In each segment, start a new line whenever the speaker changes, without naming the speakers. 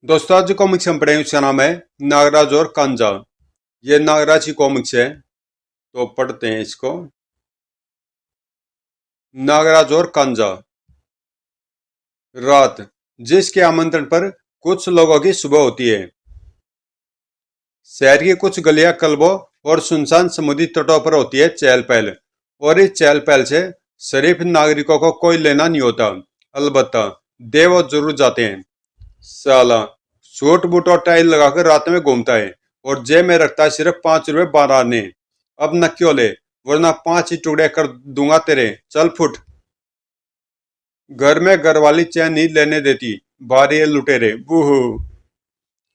दोस्तों आज जो कॉमिक्स हम पढ़ेंगे उसका नाम है नागराज और कांजा। ये नागराज की कॉमिक्स है, तो पढ़ते हैं इसको। नागराज और कांजा। रात, जिसके आमंत्रण पर कुछ लोगों की सुबह होती है। शहर की कुछ गलियां कल्बों और सुनसान समुद्री तटों पर होती है चहल पहल, और इस चहल पहल से शरीफ नागरिकों को कोई लेना नहीं होता। अलबत्ता देव वो जरूर जाते हैं। साला सूट बूट और टाई लगाकर रात में घूमता है और जेब में रखता है सिर्फ 5 रुपए 12 आने। अब न क्यों ले, वरना 5 ही टुकड़े कर दूंगा तेरे। चल फुट। घर में घरवाली चैन नहीं लेने देती, बाहर ये लुटेरे। बूहू।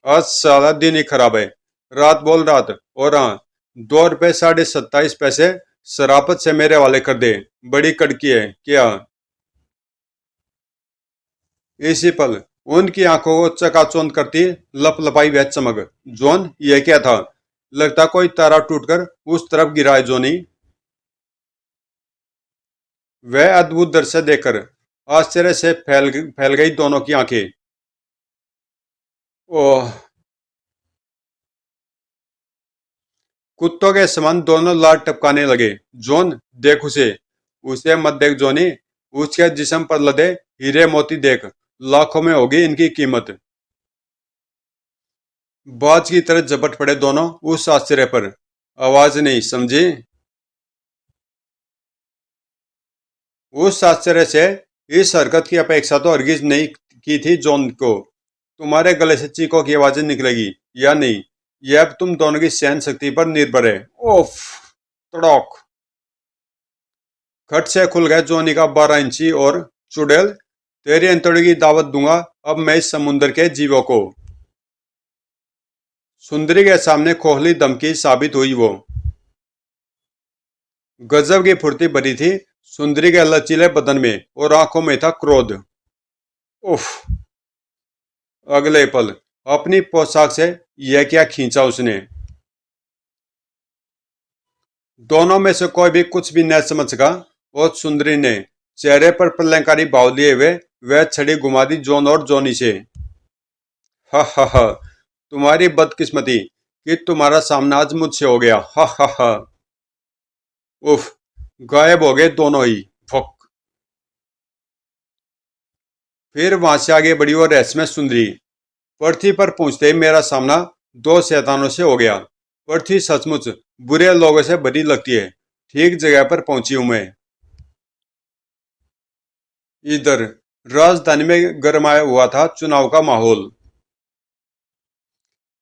आज साला दिन ही खराब है। रात बोल रात। और हाँ, 2 रुपए 27.5 शराफत से मेरे वाले कर दे। बड़ी कड़की है क्या। इसी पल उनकी आंखों को चकाचौंध करती लप लपाई वह चमक। जॉन, यह क्या था। लगता कोई तारा टूटकर उस तरफ गिरा है जोनी। वह अद्भुत दृश्य देखकर आश्चर्य से फैल गई दोनों की आंखें। ओह। कुत्तों के समान दोनों लार टपकाने लगे। जॉन, देख उसे। उसे मत देख जोनी। उसके जिस्म पर लदे हीरे मोती देख। लाखों में होगी इनकी कीमत। बाज की तरह झपट पड़े दोनों उस आश्चर्य पर। आवाज नहीं, समझी। उस आश्चर्य से इस हरकत की अपेक्षा तो हरगिज नहीं की थी जॉन को। तुम्हारे गले से चीखों की आवाजें निकलेगी या नहीं, यह अब तुम दोनों की सहन शक्ति पर निर्भर है। ओफ। तड़ोक। खट से खुल गए जोनी का 12 इंची और। चुड़ैल, तेरी अंतड़ी की दावत दूंगा अब मैं इस समुद्र के जीवों को। सुंदरी के सामने खोखली धमकी साबित हुई वो। गजब की फुर्ती भरी थी सुंदरी के लचीले बदन में और आंखों में था क्रोध। उफ। अगले पल अपनी पोशाक से यह क्या खींचा उसने। दोनों में से कोई भी कुछ भी न समझ सका और सुंदरी ने चेहरे पर प्रलयंकारी भाव लिए हुए वह छड़ी घुमा दी जॉन और जॉनी से। हा हा हा। तुम्हारी बदकिस्मती कि तुम्हारा सामना आज मुझसे हो गया। हा हा हा। उफ। गायब हो गए दोनों ही। फक। फिर वहां से आगे बढ़ी और रहस्यमय सुंदरी। पृथ्वी पर पहुंचते ही मेरा सामना दो शैतानों से हो गया। पृथ्वी सचमुच बुरे लोगों से भरी लगती है। ठीक जगह पर पहुंची हूं मैं। इधर राजधानी में गरमाया हुआ था चुनाव का माहौल।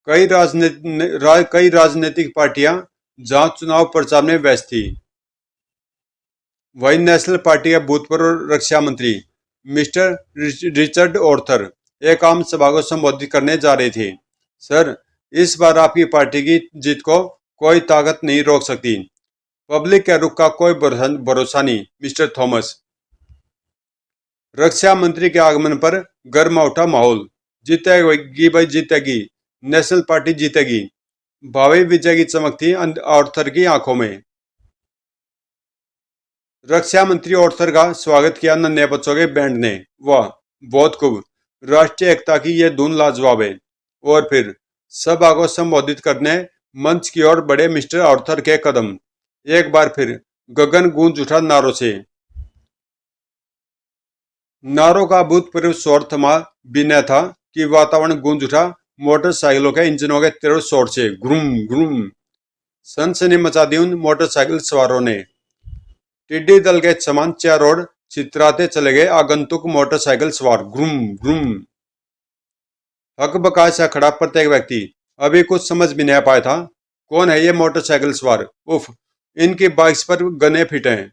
कई राजनीतिक पार्टियां जहां चुनाव प्रचार में व्यस्त थी, वही नेशनल पार्टी के भूतपूर्व रक्षा मंत्री मिस्टर रिचर्ड ऑर्थर एक आम सभा को संबोधित करने जा रहे थे। सर, इस बार आपकी पार्टी की जीत को कोई ताकत नहीं रोक सकती। पब्लिक के रुख का कोई भरोसा नहीं मिस्टर थॉमस। रक्षा मंत्री के आगमन पर गर्मा उठा माहौल। जीतेगी भाई जीतेगी। नेशनल पार्टी जीतेगी। भावी विजय की चमक थी ऑर्थर की आंखों में। रक्षा मंत्री ऑर्थर का स्वागत किया नन्हे बच्चों के बैंड ने। वाह, बहुत खूब। राष्ट्रीय एकता की यह धुन लाजवाब है। और फिर सभा को संबोधित करने मंच की ओर बढ़े मिस्टर ऑर्थर के कदम। एक बार फिर गगन गूंज उठा नारों से। नारों का भूतपूर्व शोर थमा भी न था कि वातावरण गूंज उठा मोटरसाइकिलों के इंजनों के तीव्र शोर से। घुम घुम। सनसनी मचा दी उन मोटरसाइकिल सवारों ने। टिड्डी दल के समान चारों ओर चितराते चले गए आगंतुक मोटरसाइकिल सवार। घुम घुम। हकबका सा खड़ा प्रत्येक व्यक्ति अभी कुछ समझ भी नहीं पाया था। कौन है ये मोटरसाइकिल सवार। उफ। इनकी बाइक्स पर गने फिटे हैं।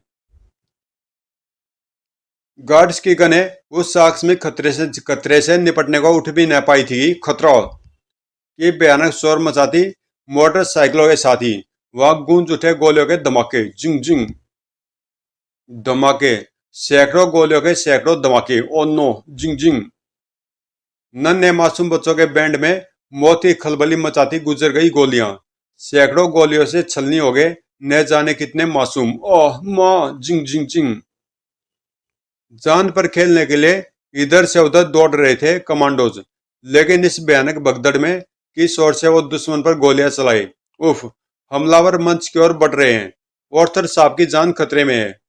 गार्ड्स की गने उस आकस्मिक खतरे से निपटने को उठ भी न पाई थी। खतरा की भयानक शोर मचाती मोटरसाइकिलों के साथ ही वहां गूंज उठे गोलियों के धमाके। जिंग जिंग। धमाके। सैकड़ों गोलियों के सैकड़ों धमाके। Oh no. जिंग जिंग। नन्हे मासूम बच्चों के बैंड में मौत की खलबली मचाती गुजर गई गोलियां। सैकड़ों गोलियों से छलनी हो गए न जाने कितने मासूम। ओह माँ। जिंग जिंग जिंग। जान पर खेलने के लिए इधर से उधर दौड़ रहे थे कमांडोज। लेकिन इस भयानक भगदड़ में किस ओर से वो दुश्मन पर गोलियां चलाए। उफ, हमलावर मंच की ओर बढ़ रहे हैं। ऑर्थर साहब की जान खतरे में है।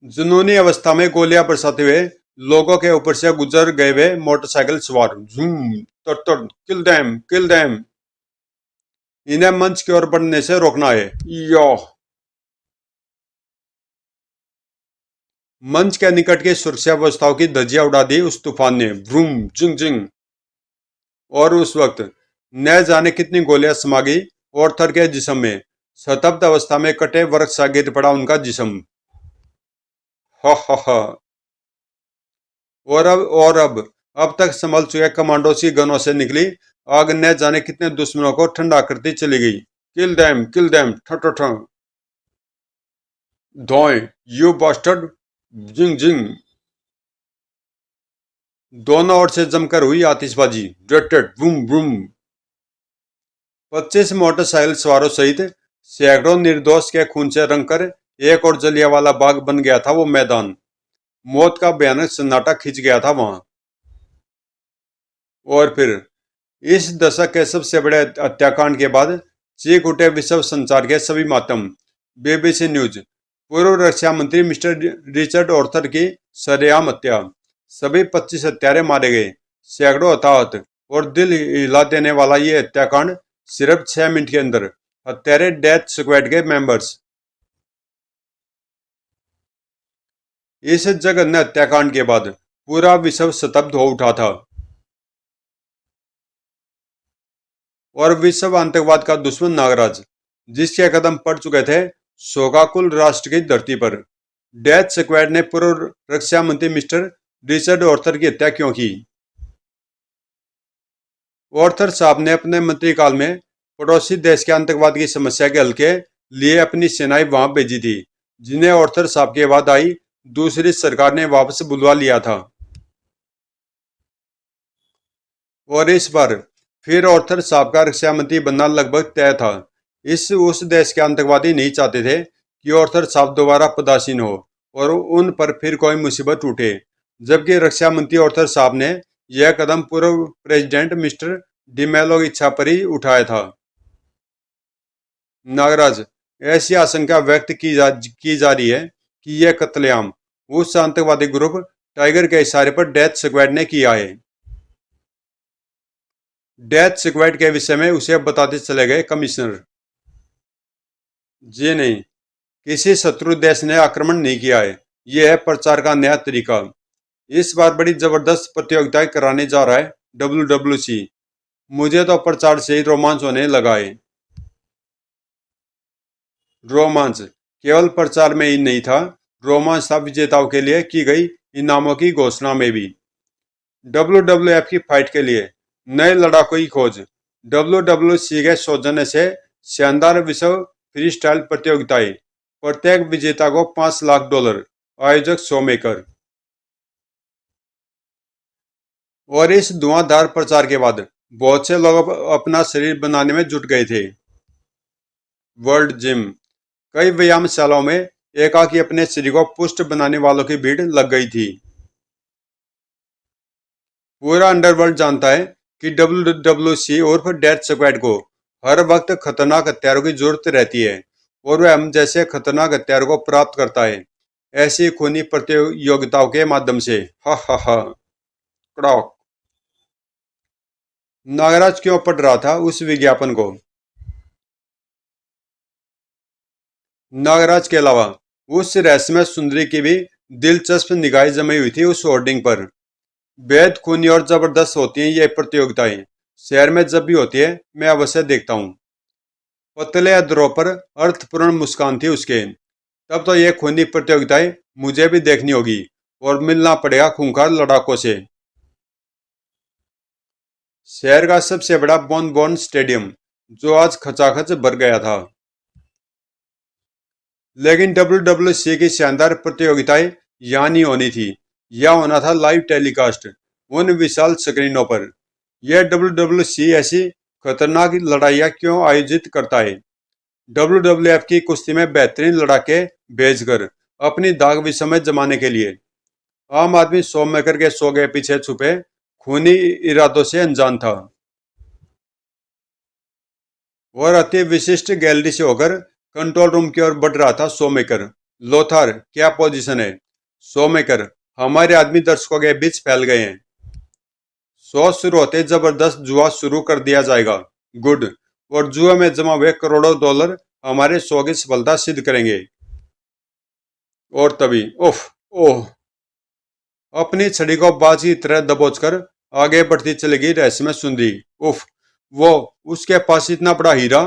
जुनूनी अवस्था में गोलियां बरसाते हुए लोगों के ऊपर से गुजर गए वे मोटरसाइकिल सवार झूम तड़ तड़, किल दैम किल दैम। इन्हें मंच की ओर बढ़ने से रोकना है। यो, मंच के निकट की सुरक्षा व्यवस्थाओं की धज्जियां उड़ा दी उस तूफान ने। व्रूम जिंग जिंग। और उस वक्त न जाने कितनी गोलियां समा गई ऑर्थर के जिस्म में। शतब्द अवस्था में कटे वृक्ष सा गिर पड़ा उनका जिस्म। हा हा हा। और अब तक संभल चुके कमांडो की गनों से निकली आग न जाने कितने दुश्मनों को ठंडा करती चली गई। किल दैम ठ ठ। धोए, यू बास्टर्ड। जिंग जिंग। दोनों ओर से जमकर हुई आतिशबाजी। Date boom boom. 25 मोटरसाइकिल सवारों सहित सैकड़ों निर्दोष के खून से रंगकर एक और जलियांवाला बाग बन गया था वो मैदान। मौत का भयानक सन्नाटा खिंच गया था वहां। और फिर इस दशक के सबसे बड़े हत्याकांड के बाद चीख उठे विश्व संचार के सभी माध्यम। बीबीसी न्यूज, पूर्व रक्षा मंत्री मिस्टर रिचर्ड ऑर्थर की सरेआम हत्या। सभी 25 हत्यारे मारे गए, सैकड़ों हताहत। और दिल हिला देने वाला ये हत्याकांड सिर्फ 6 मिनट के अंदर। हत्यारे डेथ स्क्वाड के मेंबर्स। इस जघन्य हत्याकांड के बाद पूरा विश्व स्तब्ध हो उठा था। और विश्व आतंकवाद का दुश्मन नागराज, जिसके कदम पड़ चुके थे शोकाकुल राष्ट्र की धरती पर। डेथ स्क्वाड ने पूर्व रक्षा मंत्री मिस्टर रिचर्ड ऑर्थर की हत्या क्यों की? ऑर्थर साहब ने अपने मंत्रीकाल में पड़ोसी देश के आतंकवाद की समस्या के हल के लिए अपनी सेनाएं वहां भेजी थी, जिन्हें ऑर्थर साहब के बाद आई दूसरी सरकार ने वापस बुलवा लिया था। और इस बार फिर ऑर्थर साहब का रक्षा मंत्री बनना लगभग तय था। उस देश के आतंकवादी नहीं चाहते थे कि ऑर्थर साहब दोबारा पदासीन हो और उन पर फिर कोई मुसीबत उठे। जबकि रक्षा मंत्री ऑर्थर साहब ने यह कदम पूर्व प्रेसिडेंट मिस्टर डिमेलो की इच्छा पर ही उठाया था। नागराज, ऐसी आशंका व्यक्त की जा रही है कि यह कत्लेआम उस आतंकवादी ग्रुप टाइगर के इशारे पर डेथ स्क्वाड ने किया है। डेथ स्क्वाड के विषय में उसे बताते चले गए कमिश्नर। जी नहीं, किसी शत्रु देश ने आक्रमण नहीं किया है। यह है प्रचार का नया तरीका। इस बार बड़ी जबरदस्त प्रतियोगिताएं कराने जा रहा है WWC। मुझे तो प्रचार से ही रोमांच होने लगा है। रोमांच केवल प्रचार में ही नहीं था, रोमांच था विजेताओं के लिए की गई इनामों की घोषणा में भी। WWF की फाइट के लिए नए लड़ाकों की खोज। WWC के सौजन्य से शानदार विश्व फ्री स्टाइल प्रतियोगिताएं। प्रत्येक विजेता को $5 लाख। आयोजक शो मेकर। और इस धुआंधार प्रचार के बाद बहुत से लोग अपना शरीर बनाने में जुट गए थे। वर्ल्ड जिम, कई व्यायामशालाओं में एकाकी अपने शरीर को पुष्ट बनाने वालों की भीड़ लग गई थी। पूरा अंडरवर्ल्ड जानता है कि WWC उर्फ डेथ स्क्वाड को हर वक्त खतरनाक हथियारों की जरूरत रहती है और वह हम जैसे खतरनाक हथियारों को प्राप्त करता है ऐसी खूनी प्रतियोगिताओं के माध्यम से। हा हा हा। कड़ाक। नागराज क्यों पढ़ रहा था उस विज्ञापन को? नागराज के अलावा उस रहस्यमय सुंदरी की भी दिलचस्प निगाहें जमी हुई थी उस होर्डिंग पर। बेहद खूनी और जबरदस्त होती हैं ये प्रतियोगिताएं। शहर में जब भी होती है मैं अवश्य देखता हूँ। पतले अधरों पर अर्थपूर्ण मुस्कान थी उसके। तब तो ये खूनी प्रतियोगिताएं मुझे भी देखनी होगी और मिलना पड़ेगा खूंखार लड़ाकों से। शहर का सबसे बड़ा बोन बोन स्टेडियम, जो आज खचाखच भर गया था। लेकिन WWC की शानदार प्रतियोगिताएं यहाँ नहीं होनी थी। यह होना था लाइव टेलीकास्ट उन विशाल स्क्रीनों पर। यह WWC ऐसी खतरनाक लड़ाइयाँ क्यों आयोजित करता है? WWF की कुश्ती में बेहतरीन लड़ाके भेजकर अपनी दाग विश्व में जमाने के लिए। आम आदमी शो मेकर के शो के पीछे छुपे खूनी इरादों से अनजान था। और अति विशिष्ट गैलरी से होकर कंट्रोल रूम की ओर बढ़ रहा था शो मेकर। लोथार, क्या पोजीशन है? शो मेकर, हमारे आदमी दर्शकों के बीच फैल गए हैं। शो शुरू होते जबरदस्त जुआ शुरू कर दिया जाएगा। गुड। और जुआ में जमा हुए करोड़ों डॉलर हमारे शो की सफलता सिद्ध करेंगे। और तभी उफ, ओह, अपनी छड़ी को बाज की तरह दबोचकर आगे बढ़ती चलेगी रहस्यमय सुंदरी। उफ, वो, उसके पास इतना बड़ा हीरा,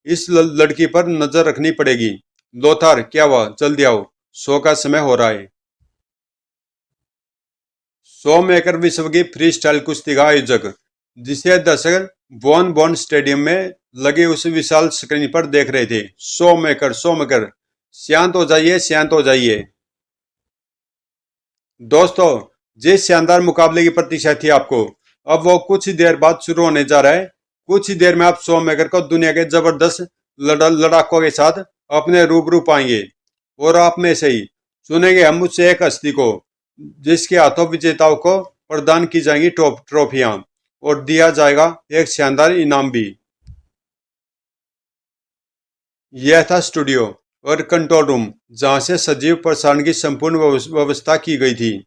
इस लड़की पर नजर रखनी पड़ेगी। लोथार, क्या हुआ? जल्दी आओ, शो का समय हो रहा है। शो मेकर विश्व की फ्री स्टाइल कुश्ती का आयोजक, जिसे दर्शक वॉन बॉर्न स्टेडियम में लगे उस विशाल स्क्रीन पर देख रहे थे। शो मेकर, शांत हो जाइए, शांत हो जाइए। दोस्तों, जिस शानदार मुकाबले की प्रतीक्षा थी आपको, अब वो कुछ ही देर बाद शुरू होने जा रहा है। कुछ ही देर में आप शो मेकर को दुनिया के जबरदस्त लड़ाकों के साथ अपने रूबरू पाएंगे। और आप में से ही चुनेंगे हम उससे एक हस्ती को, जिसके हाथों विजेताओं को प्रदान की जाएंगी ट्रॉफियां, और दिया जाएगा एक शानदार इनाम भी। यह था स्टूडियो और कंट्रोल रूम, जहां से सजीव प्रसारण की संपूर्ण व्यवस्था की गई थी।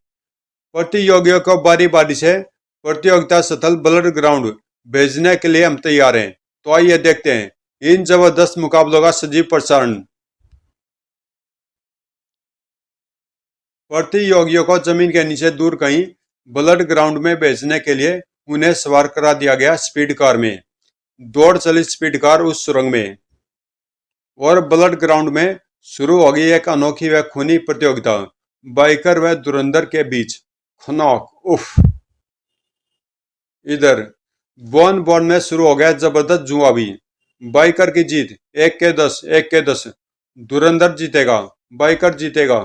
प्रतियोगियों को बारी बारी से प्रतियोगिता स्थल ब्लड ग्राउंड भेजने के लिए हम तैयार हैं। तो आइए देखते हैं इन जबरदस्त मुकाबलों का सजीव प्रसारण। प्रतियोगियों को जमीन के नीचे दूर कहीं ब्लड ग्राउंड में भेजने के लिए उन्हें सवार करा दिया गया स्पीड कार में। दौड़ चली स्पीड कार उस सुरंग में, और ब्लड ग्राउंड में शुरू हो गई एक अनोखी व खूनी प्रतियोगिता बाइकर व धुरंधर के बीच। खनौक, उफ। इधर बोन बोन में शुरू हो गया जबरदस्त जुआ भी। बाइकर की जीत, 1 के 10, 1 के 10। धुरंधर जीतेगा, बाइकर जीतेगा,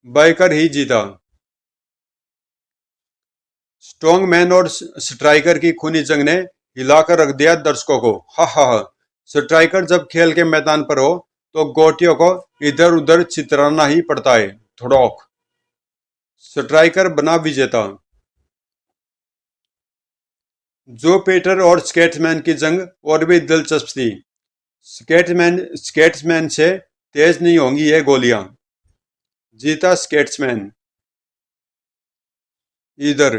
बाइकर ही जीता। स्ट्रॉन्ग मैन और स्ट्राइकर की खूनी जंग ने हिलाकर रख दिया दर्शकों को। हा हा हा। स्ट्राइकर जब खेल के मैदान पर हो तो गोटियों को इधर उधर चितराना ही पड़ता है। थोड़ोक। स्ट्राइकर बना विजेता। जो पीटर और स्केट्समैन की जंग और भी दिलचस्प थी। स्केट्समैन से तेज नहीं होंगी ये गोलियां। जीता स्केट्समैन। इधर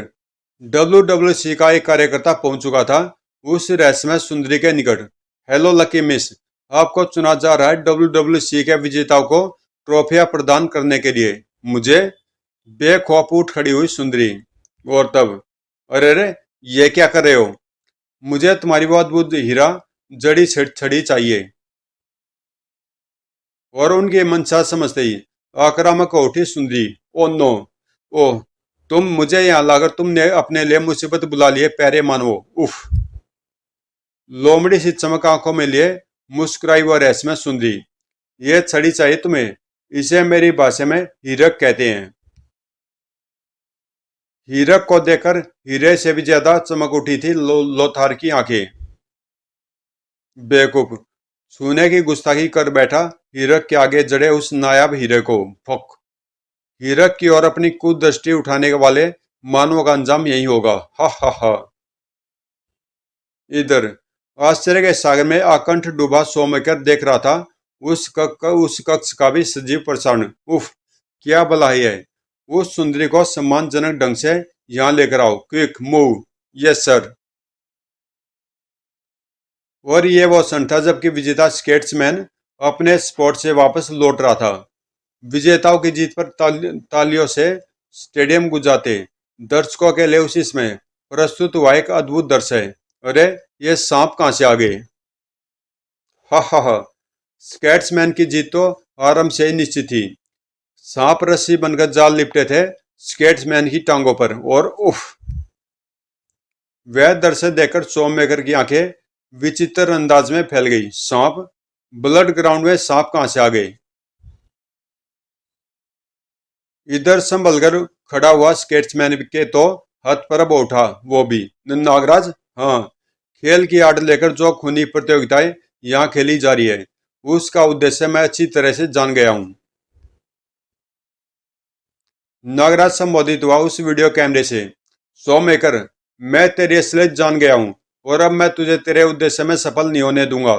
WWC का एक कार्यकर्ता पहुंच चुका था उस रहस्यमय सुंदरी के निकट। हेलो लकी मिस, आपको चुना जा रहा है WWC के विजेताओं को ट्रॉफियां प्रदान करने के लिए। मुझे? बेखौफ उठ खड़ी हुई सुंदरी। और तब, अरे रे, ये क्या कर रहे हो? मुझे तुम्हारी वो अद्भुत हीरा जड़ी छड़ी चाहिए। और उनकी मंशा समझते ही आक्रामक हो उठी सुंदरी। ओ नो, ओह, तुम मुझे यहाँ लाकर तुमने अपने लिए मुसीबत बुला लिए प्यारे मानवो। उफ। लोमड़ी सी चमक आंखों में लिए मुस्कुराई वो रहस्यमय सुंदरी। ये छड़ी चाहिए तुम्हें? इसे मेरी भाषा में हीरक कहते हैं। हीरक को देखकर हीरे से भी ज्यादा चमक उठी थी लोथार की आंखें। बेवकूफ, सोने की गुस्ताखी कर बैठा हीरक के आगे जड़े उस नायाब हीरे को। फक। हीरक की ओर अपनी कुदृष्टि उठाने वाले मानवों का अंजाम यही होगा। हा हा हा। इधर आश्चर्य के सागर में आकंठ डूबा सोमकर देख रहा था उस कक्ष का भी सजीव प्रसारण। उफ, क्या भलाई है। उस सुंदरी को सम्मानजनक ढंग से यहाँ लेकर आओ। Quick move. Yes sir. और ये वो क्षण था जबकि विजेता स्केट्समैन अपने स्पॉट से वापस लौट रहा था। विजेताओं की जीत पर तालियों से स्टेडियम गुंजाते। दर्शकों के लिए उसी समय प्रस्तुत हुआ एक अद्भुत दृश्य है। अरे, ये सांप कहां से आ गए? हा हा हा। स्केट्समैन की जीत तो आरंभ से ही निश्चित थी। सांप रस्सी बनकर जाल लिपटे थे स्केट्समैन की टांगों पर। और उफ, वह दृश्य देखकर सोम मेकर की आंखें विचित्र अंदाज में फैल गई। सांप? ब्लड ग्राउंड में सांप कहां से आ गए? इधर संभलकर खड़ा हुआ स्केट्समैन के तो हथप्रभ उठा। वो भी नागराज। हाँ, खेल की आड़ लेकर जो खूनी प्रतियोगिताएं यहाँ खेली जा रही है, उसका उद्देश्य मैं अच्छी तरह से जान गया हूँ। नागराज संबोधित हुआ उस वीडियो कैमरे से। सो मेकर, मैं तेरी असलियत जान गया हूं और अब मैं तुझे तेरे उद्देश्य में सफल नहीं होने दूंगा।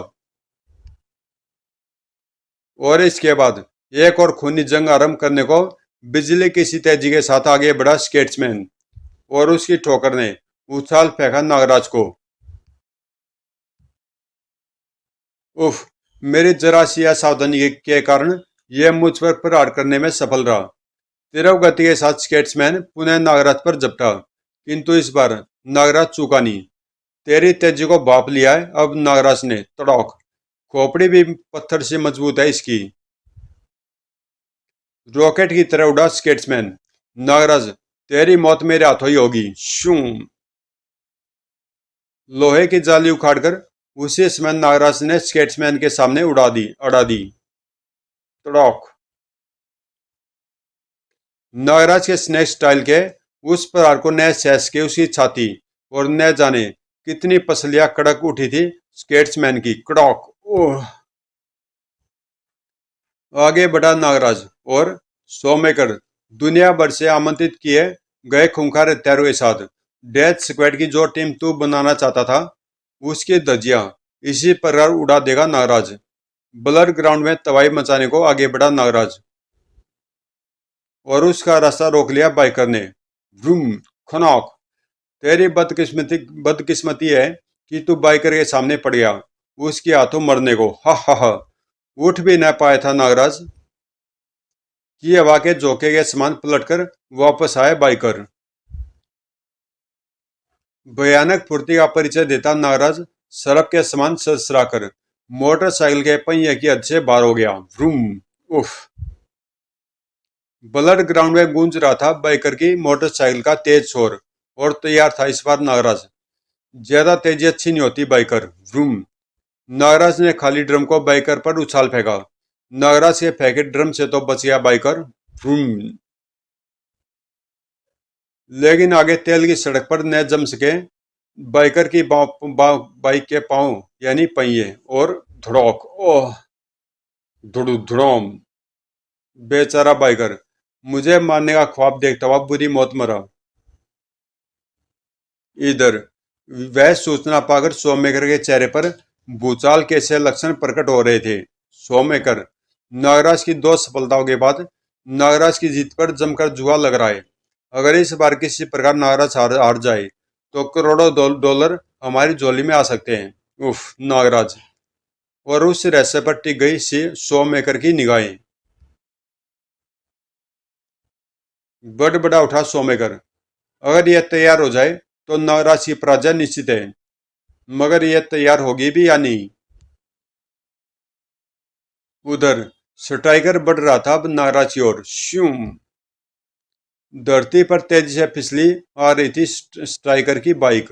और इसके बाद एक और खूनी जंग आरंभ करने को बिजली की सी तेजी के साथ आगे बढ़ा स्केट्समैन और उसकी ठोकर ने उछाल फेंका नागराज को। उफ, मेरी जरा सी असावधानी के कारण यह मुझ पर प्रहार करने में सफल रहा। तीव्र गति के साथ स्केट्समैन पुनः नागराज पर झपटा, किंतु इस बार नागराज चूका नहीं। तेरी तेजी को भांप लिया है अब, नागराज ने तड़ाक। खोपड़ी भी पत्थर से मजबूत है इसकी। रॉकेट की तरह उड़ा स्केट्समैन। नागराज, तेरी मौत मेरे हाथों ही होगी। शू। लोहे की जाली उखाड़कर उसी समय नागराज ने स्केट्समैन के सामने अड़ा दी। तड़ाक। नागराज के स्नेक स्टाइल के उस प्रहार को न सहस के उसकी छाती और न जाने कितनी पसलियां कड़क उठी थी स्केट्समैन की। कड़क। ओह। आगे बढ़ा नागराज और सोमेकर दुनिया भर से आमंत्रित किए गए खूंखार हत्यारों के साथ डेथ स्क्वाड की जो टीम तू बनाना चाहता था उसकी धज्जियां इसी प्रकार उड़ा देगा नागराज। ब्लर ग्राउंड में तबाही मचाने को आगे बढ़ा नागराज और उसका रास्ता रोक लिया बाइकर ने। व्रूम। खनौक। तेरी बदकिस्मती है कि तू बाइकर के सामने पड़ गया उसके हाथों मरने को। हा हा हा। उठ भी न पाया था नागराज कि हवा के झोंके के समान पलटकर वापस आए बाइकर। भयानक फुर्ती का परिचय देता नागराज सड़क के समान सरसराकर मोटरसाइकिल के पहिए की हद से बाहर हो गया। व्रूम। उफ। ब्लड ग्राउंड में गूंज रहा था बाइकर की मोटरसाइकिल का तेज शोर और तैयार था इस बार नागराज। ज्यादा तेजी अच्छी नहीं होती बाइकर। व्रूम। नागराज ने खाली ड्रम को बाइकर पर उछाल फेंका। नागराज के फेंके ड्रम से तो बच गया बाइकर। व्रूम। लेकिन आगे तेल की सड़क पर न जम सके बाइकर की बाइक के पांव यानी पहिए और धड़ोक। ओह। धुड़ू धुड़ोम। बेचारा बाइकर मुझे मारने का ख्वाब देखता हुआ बुरी मौत मरा। इधर वह सूचना पाकर सोमेकर के चेहरे पर भूचाल के से लक्षण प्रकट हो रहे थे। सोमेकर, नागराज की दो सफलताओं के बाद नागराज की जीत पर जमकर जुआ लग रहा है। अगर इस बार किसी प्रकार नागराज हार जाए तो करोड़ों डॉलर हमारी झोली में आ सकते हैं। उफ। नागराज और उस रहस्य पर टिक गई सी सोमेकर की निगाहें। बड़ा उठा सोमेकर। अगर यह तैयार हो जाए तो नागराज की पराजय निश्चित है, मगर यह तैयार होगी भी या नहीं। उधर स्ट्राइकर बढ़ रहा था अब नागराज की ओर। श्यूं। धरती पर तेजी से फिसली आ रही थी स्ट्राइकर की बाइक।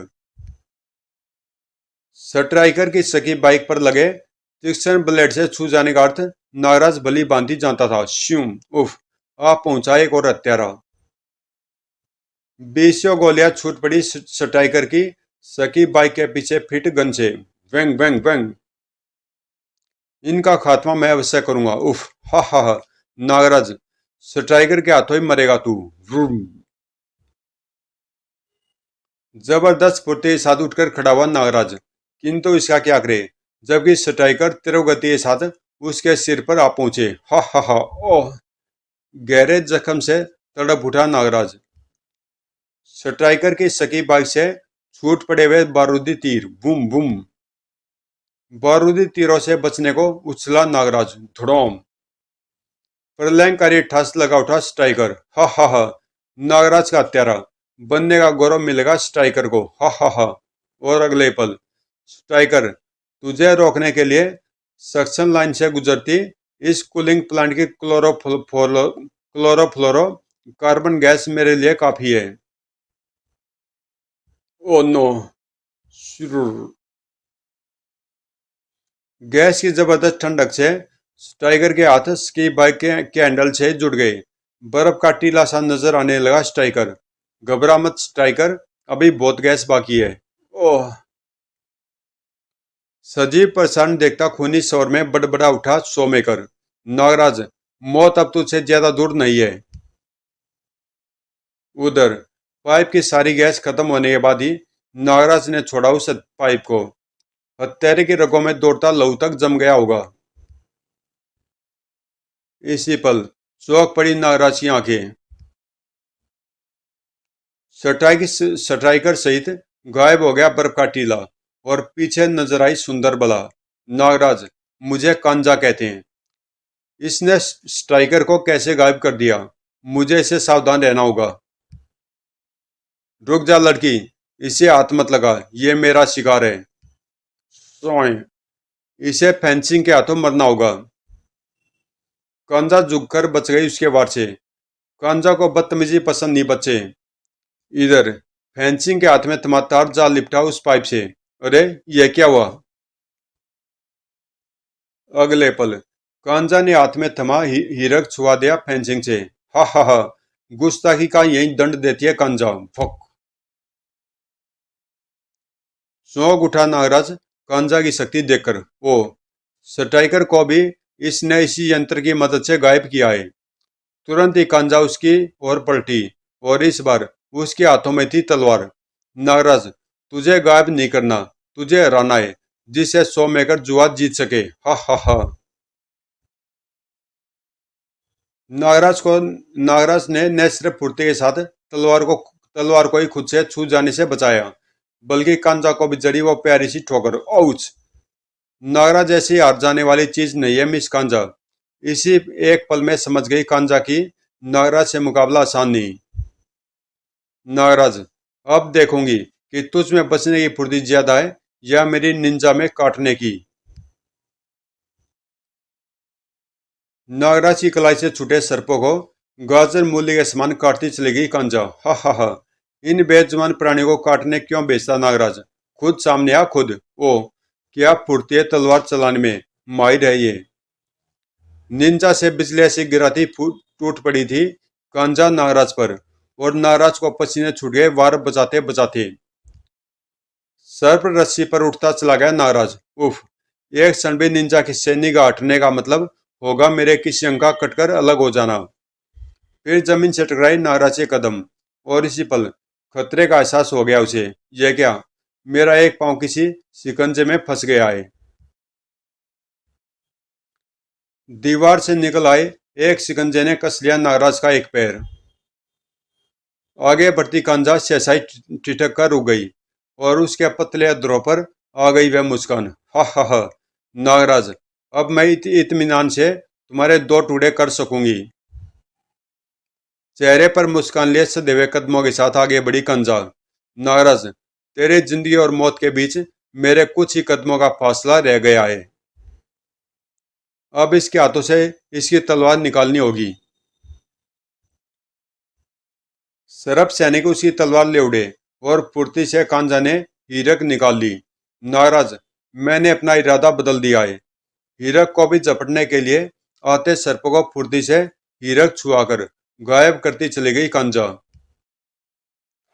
स्ट्राइकर की सकी बाइक पर लगे तीक्ष्ण ब्लेड से छू जाने का अर्थ नागराज भली भांति जानता था। श्यूं। उफ। आ पहुंचा एक और हत्यारा। बीसियों गोलियां छूट पड़ी स्ट्राइकर की सकी बाइक के पीछे फिट गन से। वेंग वेंग वेंग। इनका खात्मा मैं अवश्य करूंगा। उफ। हा हा हा। नागराज, स्ट्राइकर के हाथों ही मरेगा तू। व्रूम। जबरदस्त फुर्ती के साथ उठकर खड़ा हुआ नागराज, किंतु इसका क्या करे जबकि स्ट्राइकर तीव्र गति के साथ उसके सिर पर आ पहुंचे। हा हा हा। ओह। गहरे जख्म से तड़प उठा नागराज। स्ट्राइकर की सकी बाइक से छूट पड़े हुए बारूदी तीर। Boom boom. बारूदी तीरों से बचने को उछला नागराज। धड़ोम। प्रलयंकारी ठास लगा उठा स्ट्राइकर। हा हा हा। नागराज का हत्यारा बनने का गौरव मिलेगा स्ट्राइकर को। हा हा हा। और अगले पल स्ट्राइकर तुझे रोकने के लिए सक्शन लाइन से गुजरती इस कूलिंग प्लांट की क्लोरोफ्लोरो कार्बन गैस मेरे लिए काफी है। Oh no. गैस की जबरदस्त ठंडक से स्ट्राइकर के हाथ स्की बाइक के हैंडल से जुड़ गए। बर्फ का टीला सा नजर आने लगा स्ट्राइकर। घबरा मत स्ट्राइकर, अभी बहुत गैस बाकी है। ओह। सजीव परेशान देखता खूनी शोर में बड़बड़ा उठा सोमेकर। नागराज, मौत अब तुझसे ज्यादा दूर नहीं है। उधर पाइप की सारी गैस खत्म होने के बाद ही नागराज ने छोड़ा उस पाइप को। हत्यारे की रगों में दौड़ता लहू तक जम गया होगा। इसी पल चौंक पड़ी नागराज की आंखें। स्ट्राइकर सहित गायब हो गया बर्फ का टीला और पीछे नजर आई सुंदर बला। नागराज, मुझे कांजा कहते हैं। इसने स्ट्राइकर को कैसे गायब कर दिया? मुझे इसे सावधान रहना होगा। रुक जा लड़की, इसे हाथ मत लगा, ये मेरा शिकार है। सोए, इसे फेंसिंग के हाथों मरना होगा। कांजा झुककर बच गई उसके वार से। कांजा को बदतमीजी पसंद नहीं बच्चे। इधर फेंसिंग के हाथ में तमातार जाल लिपटा उस पाइप से। अरे यह क्या हुआ? अगले पल कांजा ने हाथ में थमा हीरक छुआ दिया फेंसिंग से। हा हा हा, गुस्ताखी का यही दंड देती है कांजा। फक। चौंक उठा नागराज कांजा की शक्ति देखकर। ओ, स्ट्राइकर को भी इसने इसी यंत्र की मदद से गायब किया है। तुरंत ही कांजा उसकी ओर पलटी और इस बार उसके हाथों में थी तलवार। नागराज, तुझे गायब नहीं करना, तुझे हराना है, जिससे 100 मेकर जुआ जीत सके। हा हा हा। नागराज ने न सिर्फ फुर्ती के साथ तलवार को ही खुद से छू जाने से बचाया, बल्कि कांजा को भी जड़ी वो प्यारी सी ठोकर। औच! नागराज ऐसी हार जाने वाली चीज नहीं है मिस कांजा। इसी एक पल में समझ गई कांजा की नागराज से मुकाबला आसान नहीं। नागराज, अब देखूंगी कि तुझ में बचने की फुर्ती ज्यादा है या मेरी निंजा में काटने की। नागराज की कलाई से छूटे सर्पों को गाजर मूली के समान काटती चली गई कांजा। हा हा हा, इन बेजुबान प्राणियों को काटने क्यों बेचता नागराज? खुद सामने आ खुद। ओ, क्या फुर्ती है तलवार चलाने में, माहिर है ये। निंजा से बिजली ऐसी गिराती टूट पड़ी थी कांजा नागराज पर, और नागराज को पसीने छूट गए वार बचाते बचाते। सर पर रस्सी पर उठता चला गया नागराज। उफ! एक क्षण भी निंजा की से निगाह हटने का मतलब होगा मेरे किसी अंग का कटकर अलग हो जाना। फिर जमीन से टकराई नागराज के कदम, और इसी पल खतरे का एहसास हो गया उसे। यह क्या? मेरा एक पांव किसी शिकंजे में फंस गया है। दीवार से निकल आए एक शिकंजे ने कस लिया नागराज का एक पैर। आगे बढ़ती कांजा सहसाई ठिठक कर रुक गई, और उसके पतले अधरों पर आ गई वह मुस्कान। हा हा हा, नागराज, अब मैं इत्मीनान से तुम्हारे दो टुकड़े कर सकूंगी। चेहरे पर मुस्कान लिए सदैवे कदमों के साथ आगे बढ़ी कांजा। नागराज, तेरी जिंदगी और मौत के बीच मेरे कुछ ही कदमों का फासला रह गया है। अब इसके हाथों से इसकी तलवार निकालनी होगी। सरब सैनिक उसकी तलवार ले उड़े, और फुर्ती से कांजा ने हीरक निकाल ली। नागराज, मैंने अपना इरादा बदल दिया है। हीरक को भी झपटने के लिए आते सर्प को फुर्ती से हीरक छुआकर गायब करती चली गई कांजा।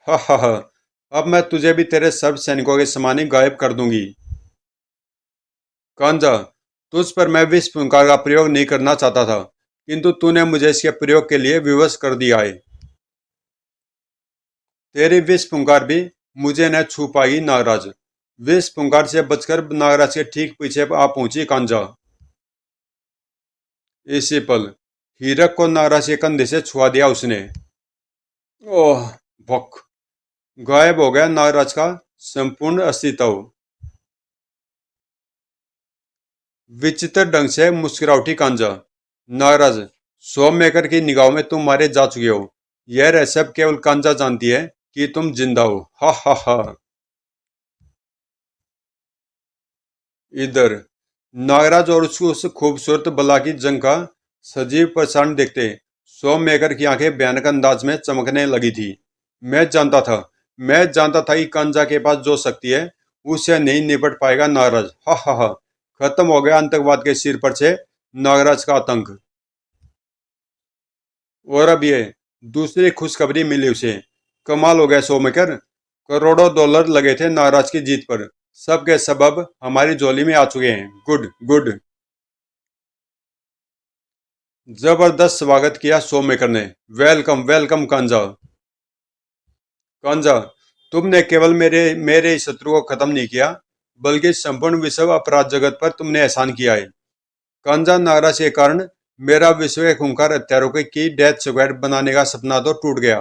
हा हा हा, अब मैं तुझे भी तेरे सर्व सैनिकों के समान ही गायब कर दूंगी। कांजा, तुझ पर मैं विष फुंकार का प्रयोग नहीं करना चाहता था, किंतु तूने मुझे इसके प्रयोग के लिए विवश कर दिया है। तेरी विष फुंकार भी मुझे न छू पाई नागराज। विष फुंकार से बचकर नागराज के ठीक पीछे आ पहुंची कांजा। इसी पल हीरक को नागराज के कंधे से छुआ दिया उसने। ओह! भक! गायब हो गया नागराज का संपूर्ण अस्तित्व। विचित्र ढंग से मुस्कुरा उठी कांजा। नागराज, सौम मेकर की निगाहों में तुम मारे जा चुके हो। यह रहस्य केवल कांजा जानती है कि तुम जिंदा हो। हा हा हा। इधर नागराज और उसको उस खूबसूरत बला की जंग का सजीव प्रसारण देखते सोम मेकर की आंखें भयानक अंदाज में चमकने लगी थी। मैं जानता था, मैं जानता था कि कांजा के पास जो शक्ति है उससे नहीं निपट पाएगा नागराज। हा हा हा। खत्म हो गया आतंकवाद के सिर पर से नागराज का आतंक। और अब ये दूसरी खुशखबरी मिली उसे। कमाल हो गया सोमकर, करोड़ों डॉलर लगे थे नागराज की जीत पर, सबके सबब हमारी झोली में आ चुके हैं। Good good. जबरदस्त स्वागत किया सोमकर ने। Welcome welcome कांजा। कांजा, तुमने केवल मेरे मेरे ही शत्रु को खत्म नहीं किया, बल्कि संपूर्ण विश्व अपराध जगत पर तुमने एहसान किया है। कांजा नाराज के कारण मेरा विश्व के खूंखार हत्यारों की डेथ स्क्वाड बनाने का सपना तो टूट गया,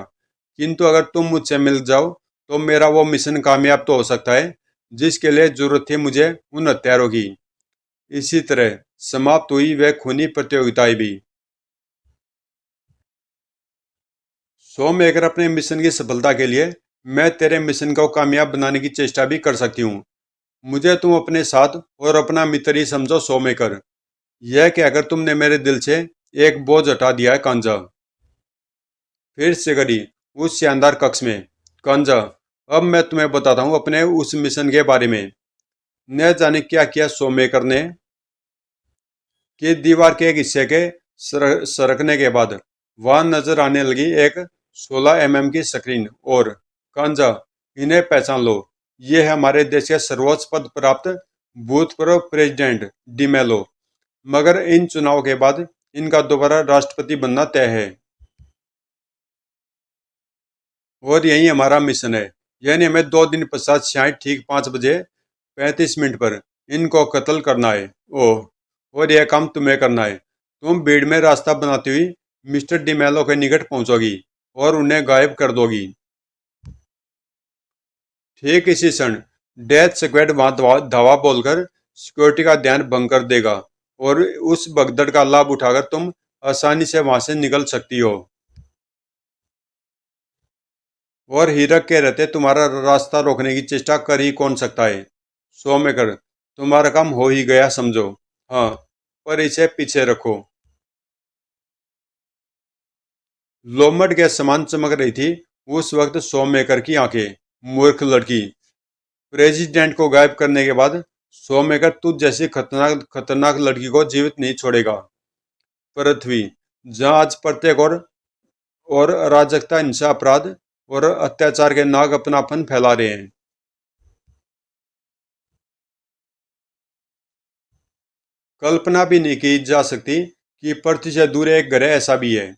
किंतु अगर तुम मुझसे मिल जाओ तो मेरा वो मिशन कामयाब तो हो सकता है जिसके लिए जरूरत थी मुझे उन हत्यारों की। इसी तरह समाप्त हुई वह खूनी प्रतियोगिताएं भी। सो मेकर अपने मिशन की सफलता के लिए मैं तेरे मिशन को कामयाब बनाने की चेष्टा भी कर सकती हूँ। मुझे तुम अपने साथ और अपना मित्र ही समझो सो मेकर। यह कहकर तुमने मेरे दिल से एक बोझ हटा दिया है कांजा। फिर से गड़ी उस शानदार कक्ष में। कांजा, अब मैं तुम्हें बताता हूँ अपने उस मिशन के बारे में। न जाने क्या किया सो मेकर ने कि दीवार के एक हिस्से के सरकने के बाद वहां नजर आने लगी एक 16 mm की स्क्रीन। और कांजा, इन्हें पहचान लो, ये है हमारे देश के सर्वोच्च पद प्राप्त भूतपूर्व प्रेसिडेंट डिमेलो। मगर इन चुनाव के बाद इनका दोबारा राष्ट्रपति बनना तय है। और यही हमारा मिशन है, यानी हमें 2 दिन पश्चात शायद ठीक 5 बजे 35 मिनट पर इनको कत्ल करना है। ओह, और यह काम तुम्हें करना है। तुम भीड़ में रास्ता बनाती हुई मिस्टर डिमेलो के निकट पहुंचोगी और उन्हें गायब कर दोगी। ठीक इसी क्षण डेथ स्क्वाड वहां धावा बोलकर सिक्योरिटी का ध्यान भंग कर देगा और उस भगदड़ का लाभ उठाकर तुम आसानी से वहां से निकल सकती हो। और हीरक के रहते तुम्हारा रास्ता रोकने की चेष्टा कर ही कौन सकता है। सो में कर, तुम्हारा काम हो ही गया समझो। हाँ, पर इसे पीछे रखो। लोमड़ के समान चमक रही थी उस वक्त सो मेकर की आंखें। मूर्ख लड़की, प्रेसिडेंट को गायब करने के बाद सो मेकर तुझ जैसी खतरनाक खतरनाक लड़की को जीवित नहीं छोड़ेगा। पृथ्वी, जहाँ आज प्रत्येक और अराजकता, हिंसा, अपराध और अत्याचार के नाग अपनापन फैला रहे हैं। कल्पना भी नहीं की जा सकती कि पृथ्वी से दूर एक ग्रह ऐसा भी है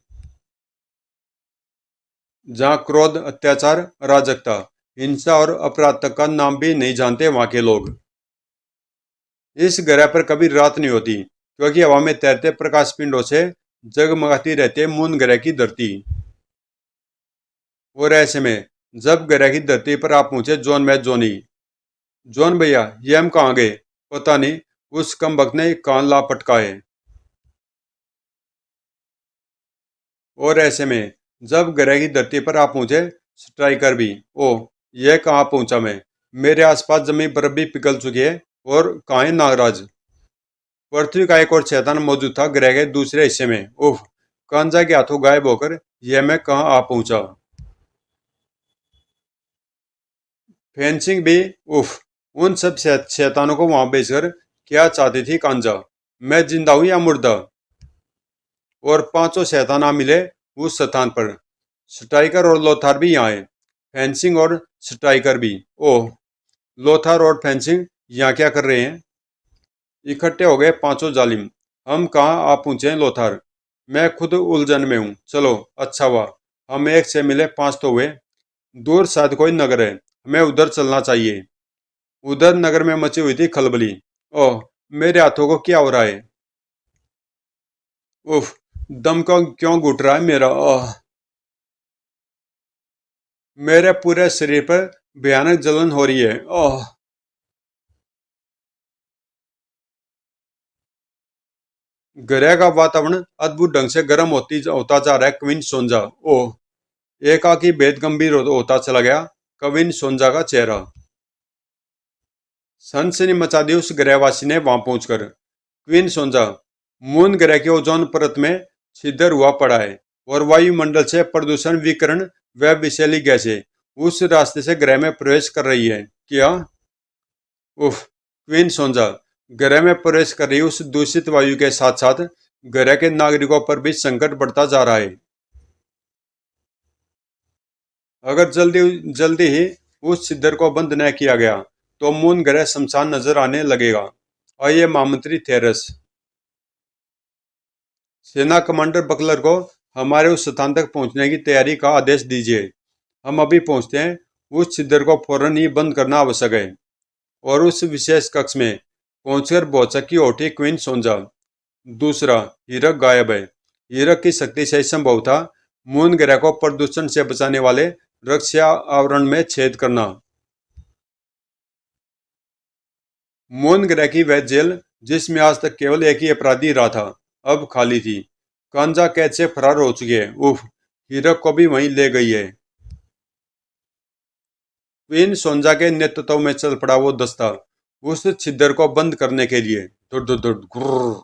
जहाँ क्रोध, अत्याचार, अराजकता, हिंसा और अपराध तक का नाम भी नहीं जानते वहां के लोग। इस ग्रह पर कभी रात नहीं होती, क्योंकि हवा में तैरते प्रकाश पिंडों से जगमगाती रहती है मून ग्रह की धरती। और ऐसे में जब ग्रह की धरती पर आप पहुंचे जॉन में जोनी। जॉन भैया, ये हम कहाँ गए? पता नहीं, उस कम वक्त ने कान ला पटका है। और ऐसे में जब ग्रह की धरती पर आप पहुंचे स्ट्राइकर भी। ओह, यह कहाँ पहुंचा मैं? मेरे आसपास जमी बर्फ भी पिघल चुकी है। और कहाँ है नागराज? पृथ्वी का एक और शैतान मौजूद था ग्रह के दूसरे हिस्से में। उफ, कांजा के हाथों गायब होकर यह मैं कहाँ आ पहुंचा? फेंसिंग भी? उफ, उन सब शैतानों को वहां भेजकर क्या चाहती थी कांजा? मैं जिंदा हूं या मुर्दा? और पांचों शैतान आ मिले उस स्थान पर। स्ट्राइकर और लोथार भी यहाँ है। फेंसिंग और स्ट्राइकर भी। ओह, लोथार और फेंसिंग यहाँ क्या कर रहे हैं? इकट्ठे हो गए पांचों जालिम। हम कहाँ आ पहुंचे हैं लोथार? मैं खुद उलझन में हूँ। चलो, अच्छा हुआ हम एक से मिले, पांच तो हुए। दूर शायद कोई नगर है, हमें उधर चलना चाहिए। उधर नगर में मची हुई थी खलबली। ओह, मेरे हाथों को क्या हो रहा है? उफ, दम को क्यों घुट रहा है मेरा? ओह, मेरे पूरे शरीर पर भयानक जलन हो रही है। ओह, ग्रह का वातावरण अद्भुत ढंग से गर्म होता जा रहा है क्वीन सोंजा। ओह, एकाकी भेद गंभीर होता चला गया क्वीन सोंजा का चेहरा। सनसनी मचा दी उस ग्रहवासी ने वहां पहुंचकर। क्वीन सोंजा, मून ग्रह के ओजोन परत में छिद्र हुआ पड़ा है और वायुमंडल से प्रदूषण विकिरण व विषैली गैसें उस रास्ते से ग्रह में प्रवेश कर रही है। क्या? उफ, क्वीन सोंजा, ग्रह में प्रवेश कर रही उस दूषित वायु के साथ साथ ग्रह के नागरिकों पर भी संकट बढ़ता जा रहा है। अगर जल्दी जल्दी ही उस छिद्र को बंद न किया गया तो मून ग्रह शमशान नजर आने लगेगा। आइए महामंत्री थेरस, सेना कमांडर बकलर को हमारे उस स्थान तक पहुंचने की तैयारी का आदेश दीजिए। हम अभी पहुंचते हैं। उस छिद्र को फौरन ही बंद करना आवश्यक है। और उस विशेष कक्ष में पहुंचकर बोचक की ओटी क्वीन सोंजा। दूसरा, हीरक गायब है। हीरक की शक्ति से संभव था मून ग्रह को प्रदूषण से बचाने वाले रक्षा आवरण में छेद करना। मून ग्रह की वह जेल जिसमें आज तक केवल एक ही अपराधी रहा था, अब खाली थी। कांजा कैद से फरार हो चुकी है। उफ, हीरक को भी वहीं ले गई है। क्वीन सोंजा के नेतृत्व में चल पड़ा वो दस्ता उस छिद्र को बंद करने के लिए। दुड दुड दुड गुर्र।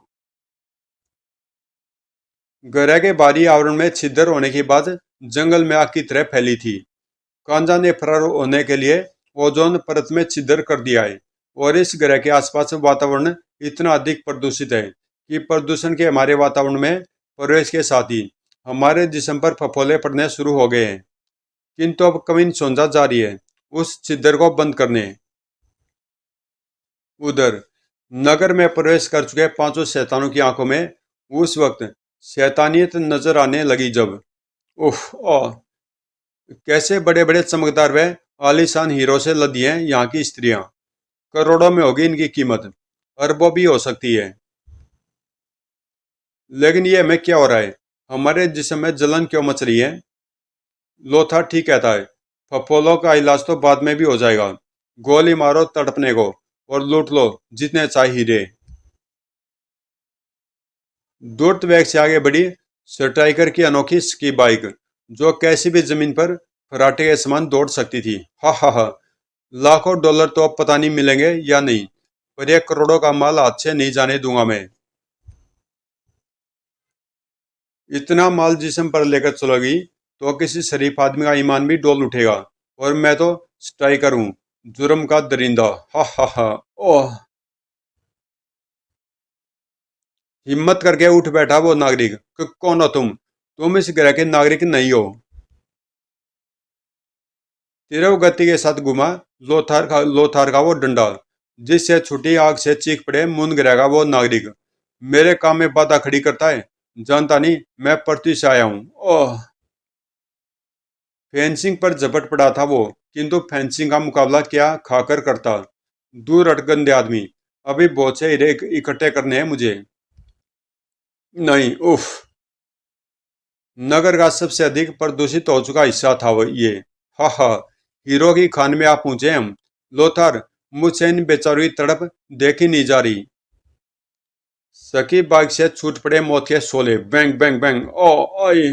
ग्रह के बाहरी आवरण में छिद्र होने के बाद जंगल में आग की तरह फैली थी। कांजा ने फरार होने के लिए ओजोन परत में छिद्र कर दिया है। और इस ग्रह के आसपास वातावरण इतना अधिक प्रदूषित है कि प्रदूषण के हमारे वातावरण में प्रवेश के साथ ही हमारे जिस्म पर फफोले पड़ने शुरू हो गए हैं। किंतु अब कविन सोंजा जारी है उस छिद्र को बंद करने। उधर नगर में प्रवेश कर चुके पांचों शैतानों की आंखों में उस वक्त शैतानियत नजर आने लगी जब उफ ओ कैसे बड़े बड़े चमकदार व आलीशान हीरो से लदी हैं यहाँ की स्त्रियां। करोड़ों में होगी इनकी कीमत, अरबों भी हो सकती है। लेकिन ये हमें क्या हो रहा है? हमारे जिस्म में जलन क्यों मच रही है? लोथार ठीक कहता है, फफोलों का इलाज तो बाद में भी हो जाएगा। गोली मारो तड़पने को और लूट लो जितने चाहे हीरे। द्रुत वेग से आगे बढ़ी स्ट्राइकर की अनोखी स्की बाइक, जो कैसी भी जमीन पर फराटे के समान दौड़ सकती थी। हा हा हा। लाखों डॉलर तो अब पता नहीं मिलेंगे या नहीं, पर यह करोड़ों का माल हाथ से नहीं जाने दूंगा मैं। इतना माल जिस्म पर लेकर चलोगी तो किसी शरीफ आदमी का ईमान भी डोल उठेगा। और मैं तो स्ट्राइकर हूँ, जुर्म का दरिंदा। हा हा हा। ओह। हिम्मत करके उठ बैठा वो नागरिक। कौन हो तुम? तुम इस ग्रह के नागरिक नहीं हो। तीव्र गति के साथ घुमा लोथार का वो डंडा, जिससे छुटी आग से चीख पड़े मुन ग्रह का वो नागरिक। मेरे काम में बाधा खड़ी करता है? जानता नहीं मैं पृथ्वी से आया हूँ। ओह। फेंसिंग पर झपट पड़ा था वो, किंतु फेंसिंग का मुकाबला क्या खाकर करता। दूर हट गंदे आदमी, अभी बहुत से हीरे इकट्ठे करने हैं मुझे। नहीं। उफ। नगर का सबसे अधिक प्रदूषित हो चुका हिस्सा था वो ये। हा हा। हीरो की खान में आप पहुंचे हम। लोथार, मुझसे इन बेचारों की तड़प देखी नहीं जा रही। सकी बाइक से छूट पड़े मौत के शोले। Bang bang bang. ओ ओए।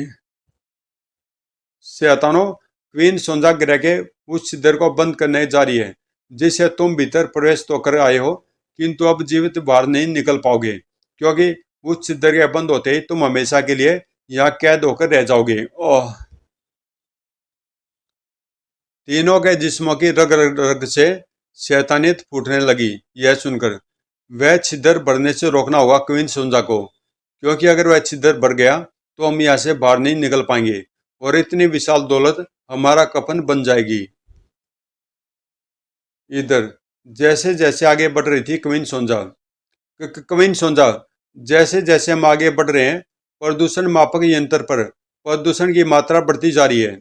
शैतानो, क्वीन सोंजा ग्रह के उस छिद्र को बंद करने जा रही है जिसे तुम भीतर प्रवेश तो कर आए हो, किंतु अब जीवित बाहर नहीं निकल पाओगे, क्योंकि उस छिद्र के बंद होते ही तुम हमेशा के लिए यहाँ कैद होकर रह जाओगे। ओह। तीनों के जिस्मों की रग रग रग से शैतानियत फूटने लगी। यह सुनकर वह छिद्र बढ़ने से रोकना होगा क्वीन सोंजा को, क्योंकि अगर वह छिद्र बढ़ गया तो हम यहाँ से बाहर नहीं निकल पाएंगे और इतनी विशाल दौलत हमारा कफन बन जाएगी। इधर जैसे जैसे आगे बढ़ रही थी क्वीन सोंजा, क्वीन सोंजा, जैसे जैसे हम आगे बढ़ रहे हैं प्रदूषण मापक यंत्र पर प्रदूषण की मात्रा बढ़ती जा रही है।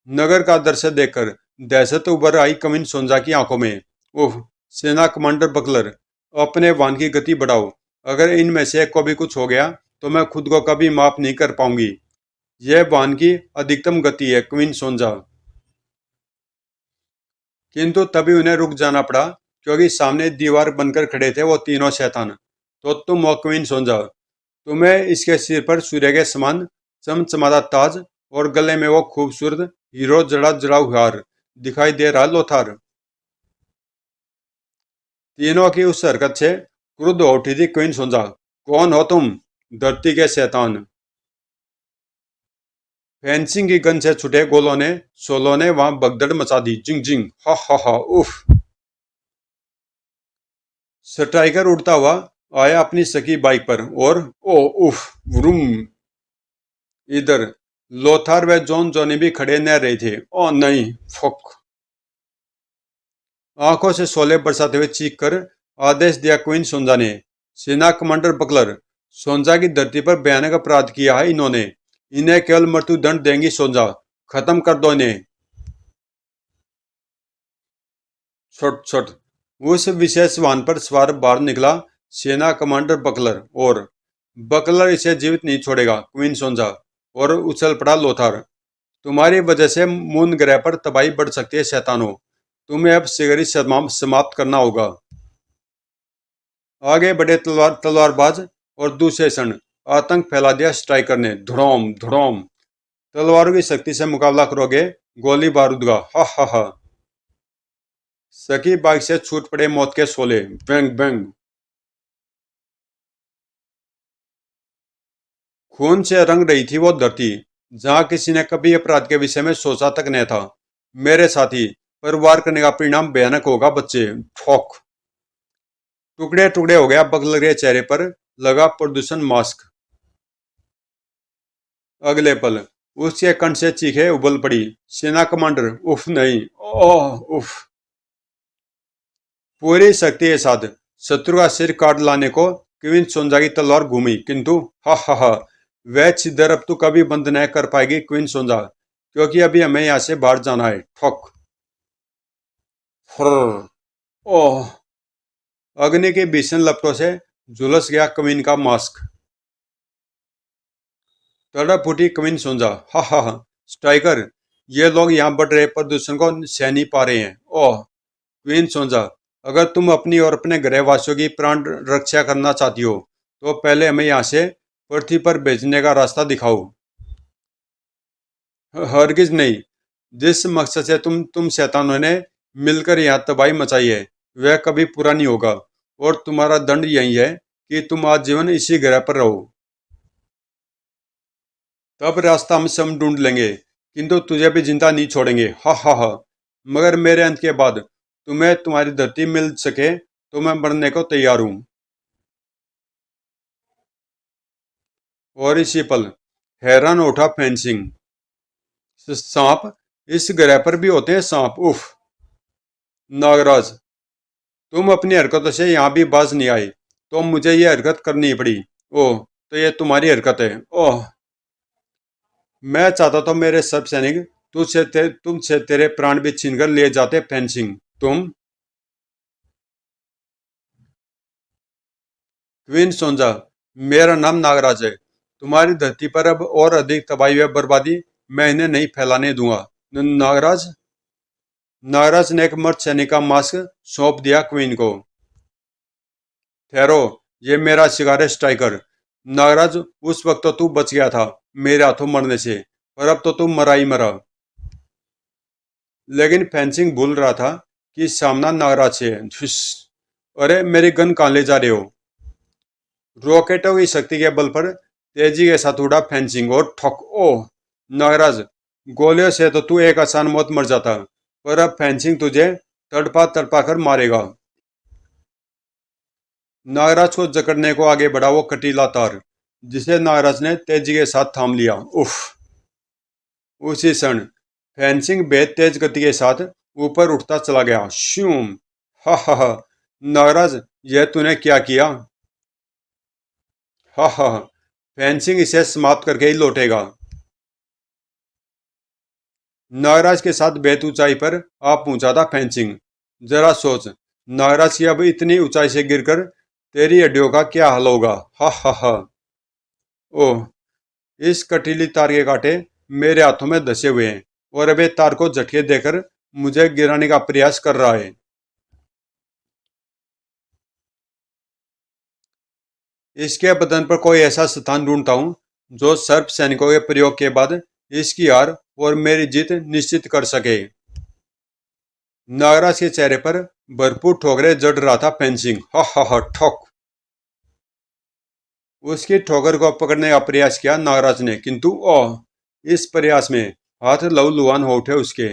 नगर का दृश्य देखकर दहशत उभर आई कविन सोंजा की आंखों में। ओह। सेना कमांडर बकलर, अपने वाहन की गति बढ़ाओ। अगर इनमें से एक को भी कुछ हो गया तो मैं खुद को कभी माफ नहीं कर पाऊंगी। यह वाहन की अधिकतम गति है क्वीन सोंजा। किंतु तभी उन्हें रुक जाना पड़ा, क्योंकि सामने दीवार बनकर खड़े थे वो तीनों शैतान। तो तुम हो क्वीन सोंजा। तुम्हें इसके सिर पर सूर्य के समान चमचमाता ताज और गले में वो खूबसूरत हीरो जड़ा जड़ा हार दिखाई दे रहा। लोथार, तीनों की उस हरकत से क्रुद्ध हो उठी थी क्वीन सोंजा। कौन हो तुम, धरती के शैतान? फेंसिंग की गन से छुटे गोलों ने सोलों ने वहां भगदड़ मचा दी। जिंग जिंग। हा हा हा। उफ। स्ट्राइकर उड़ता हुआ आया अपनी सकी बाइक पर और ओ उफ व्रुम। इधर लोथार व जॉन जॉनी भी खड़े न रहे थे। ओ नहीं। फक। आंखों से शोले बरसाते हुए चीख कर आदेश दिया क्वीन सोंजा ने। सेना कमांडर बकलर, सोंजा की धरती पर भयानक अपराध किया है इन्होंने। इन्हें केवल मृत्यु दंड देंगी सोंजा। खत्म कर दो इन्हें। छोट छोट। उस विशेष वाहन पर सवार बाहर निकला सेना कमांडर बकलर, और बकलर इसे जीवित नहीं छोड़ेगा, क्वीन सोंजा। और उछल पड़ा लोथार। तुम्हारी वजह से मून ग्रह पर तबाही बढ़ सकती है शैतानों। तुम्हें अब शीघ्र ही समाप्त करना होगा। आगे बढ़े तलवारबाज, और दूसरे क्षण आतंक फैला दिया स्ट्राइकर ने। धड़ोम धड़ोम। तलवारों की शक्ति से मुकाबला करोगे गोली बारूद का, हा हा हा। सकी बाइक से छूट पड़े मौत के शोले। Bang bang. खून से रंग रही थी वो धरती, जहां किसी ने कभी अपराध के विषय में सोचा तक नहीं था। मेरे साथी, पर वार करने का परिणाम भयानक होगा बच्चे। ठोक। टुकड़े टुकड़े हो गया बगल के चेहरे पर लगा प्रदूषण मास्क। अगले पल उसके कंठ से चीखें उबल पड़ी। सेना कमांडर, उफ नहीं, ओह उफ। पूरी शक्ति के साथ शत्रु का सिर काट लाने को क्वीन सोंजा की तलवार घूमी, किंतु हा हा हा, वह छिद्र अब तो कभी बंद न कर पाएगी क्वीन सोंजा, क्योंकि अभी हमें यहाँ से बाहर जाना है। ठोक। फर्र। ओह। अग्नि की भीषण लपटों से झुलस गया कवीन का मास्क। तड़प उठी कविन सोंजा, हा हा हा। स्ट्राइकर, ये लोग यहाँ बढ़ रहे प्रदूषण को सह नहीं पा रहे हैं। ओह। क्वीन सोंजा, अगर तुम अपनी और अपने ग्रहवासियों की प्राण रक्षा करना चाहती हो, तो पहले हमें यहाँ से पृथ्वी पर भेजने का रास्ता दिखाओ। हरगिज नहीं। जिस मकसद से तुम शैतानों ने मिलकर यहाँ तबाही मचाई है, वह कभी पूरा नहीं होगा। और तुम्हारा दंड यही है कि तुम आजीवन इसी ग्रह पर रहो। तब रास्ता हम सब ढूंढ लेंगे, किंतु तुझे भी जिंदा नहीं छोड़ेंगे, हा हा हा। मगर मेरे अंत के बाद तुम्हें तुम्हारी धरती मिल सके तो मैं मरने को तैयार हूं। और इसी पल हैरान उठा फेंसिंग। सांप? इस ग्रह पर भी होते हैं सांप? उफ। नागराज, तुम अपनी हरकतों से यहाँ भी बाज नहीं आए, तो मुझे ये हरकत करनी पड़ी। ओह, तो ये तुम्हारी हरकत है? ओह। मैं चाहता तो मेरे सब सैनिक तुमसे तेरे प्राण भी छीनकर ले जाते फेंसिंग। तुम। क्वीन सोंजा, मेरा नाम नागराज है। तुम्हारी धरती पर अब और अधिक तबाही व बर्बादी मैं इन्हें नहीं फैलाने दूंगा। नागराज। नागराज ने एक मर्द सैनिक का मास्क सौंप दिया क्वीन को। ठहरो, ये मेरा शिकार है स्ट्राइकर। नागराज, उस वक्त तो तू बच गया था मेरे हाथों मरने से, और अब तो तू मरा ही मरा। लेकिन फेंसिंग भूल रहा था कि सामना नागराज से है। धुस। अरे मेरी गन कहाँ ले जा रहे हो? रॉकेटों की शक्ति के बल पर तेजी के साथ उड़ा फेंसिंग, और ठोक। ओह। नागराज, गोलियों से तो तू एक आसान मौत मर जाता, पर अब फेंसिंग तुझे तड़पा तड़पा कर मारेगा। नागराज को जकड़ने को आगे बढ़ा वो कटीला तार, जिसे नागराज ने तेजी के साथ थाम लिया। उफ। उसी क्षण फेंसिंग बेहद तेज गति के साथ ऊपर उठता चला गया। श्यूम। हा हा हा। नागराज, यह तूने क्या किया? हा हा हा। फेंसिंग इसे समाप्त करके ही लौटेगा। नागराज के साथ बेहद ऊंचाई पर आ पहुंचा था फेंसिंग। जरा सोच, नागराज की अब इतनी ऊंचाई से गिरकर तेरी हड्डियों का क्या हाल होगा। हा हा हा। ओह। इस कटीली तार के कांटे मेरे हाथों में धसे हुए हैं, और अब ये तार को झटके देकर मुझे गिराने का प्रयास कर रहा है। इसके बदन पर कोई ऐसा स्थान ढूंढता हूँ जो सर्प सैनिकों के प्रयोग के बाद इसकी हार और मेरी जीत निश्चित कर सके। नागराज के चेहरे पर भरपूर ठोकरे जड़ रहा था फेंसिंग। हा हा हा। ठोक। उसकी ठोकर को पकड़ने का प्रयास किया नागराज ने, किंतु ओह, इस प्रयास में हाथ लहूलुहान हो उठे उसके।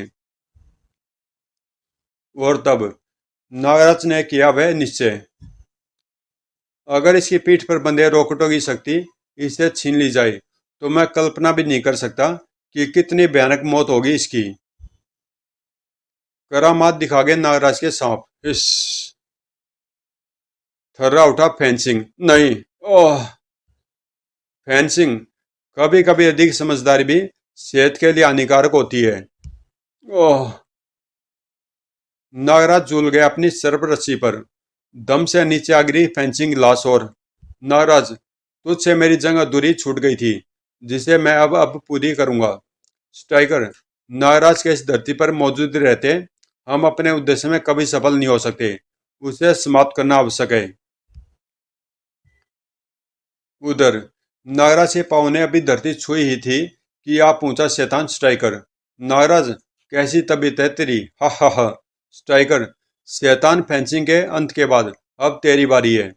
और तब नागराज ने किया वह निश्चय। अगर इसकी पीठ पर बंधे रॉकेटों की शक्ति इससे छीन ली जाए, तो मैं कल्पना भी नहीं कर सकता कि कितनी भयानक मौत होगी इसकी। करामात दिखा गए नागराज के सांप। इस। थर्रा उठा फेंसिंग। नहीं। ओह। फेंसिंग, कभी कभी अधिक समझदारी भी सेहत के लिए हानिकारक होती है। ओह। नागराज झूल गया अपनी सर्प रस्सी पर। दम से नीचे आ गिरी फेंसिंग ग्लास और। नागराज, तुझसे मेरी जंग अधूरी छूट गई थी, जिसे मैं अब पूरी करूंगा। स्ट्राइकर, नागराज के इस धरती पर मौजूद रहते हम अपने उद्देश्य में कभी सफल नहीं हो सकते। उसे समाप्त करना आवश्यक है। उधर नागराज के पाँव ने अभी धरती छुई ही थी कि आप पहुंचा शैतान स्ट्राइकर। नागराज, कैसी तबीयत है तेरी? हा हा हा। स्ट्राइकर, शैतान, फेंसिंग के अंत के बाद अब तेरी बारी है।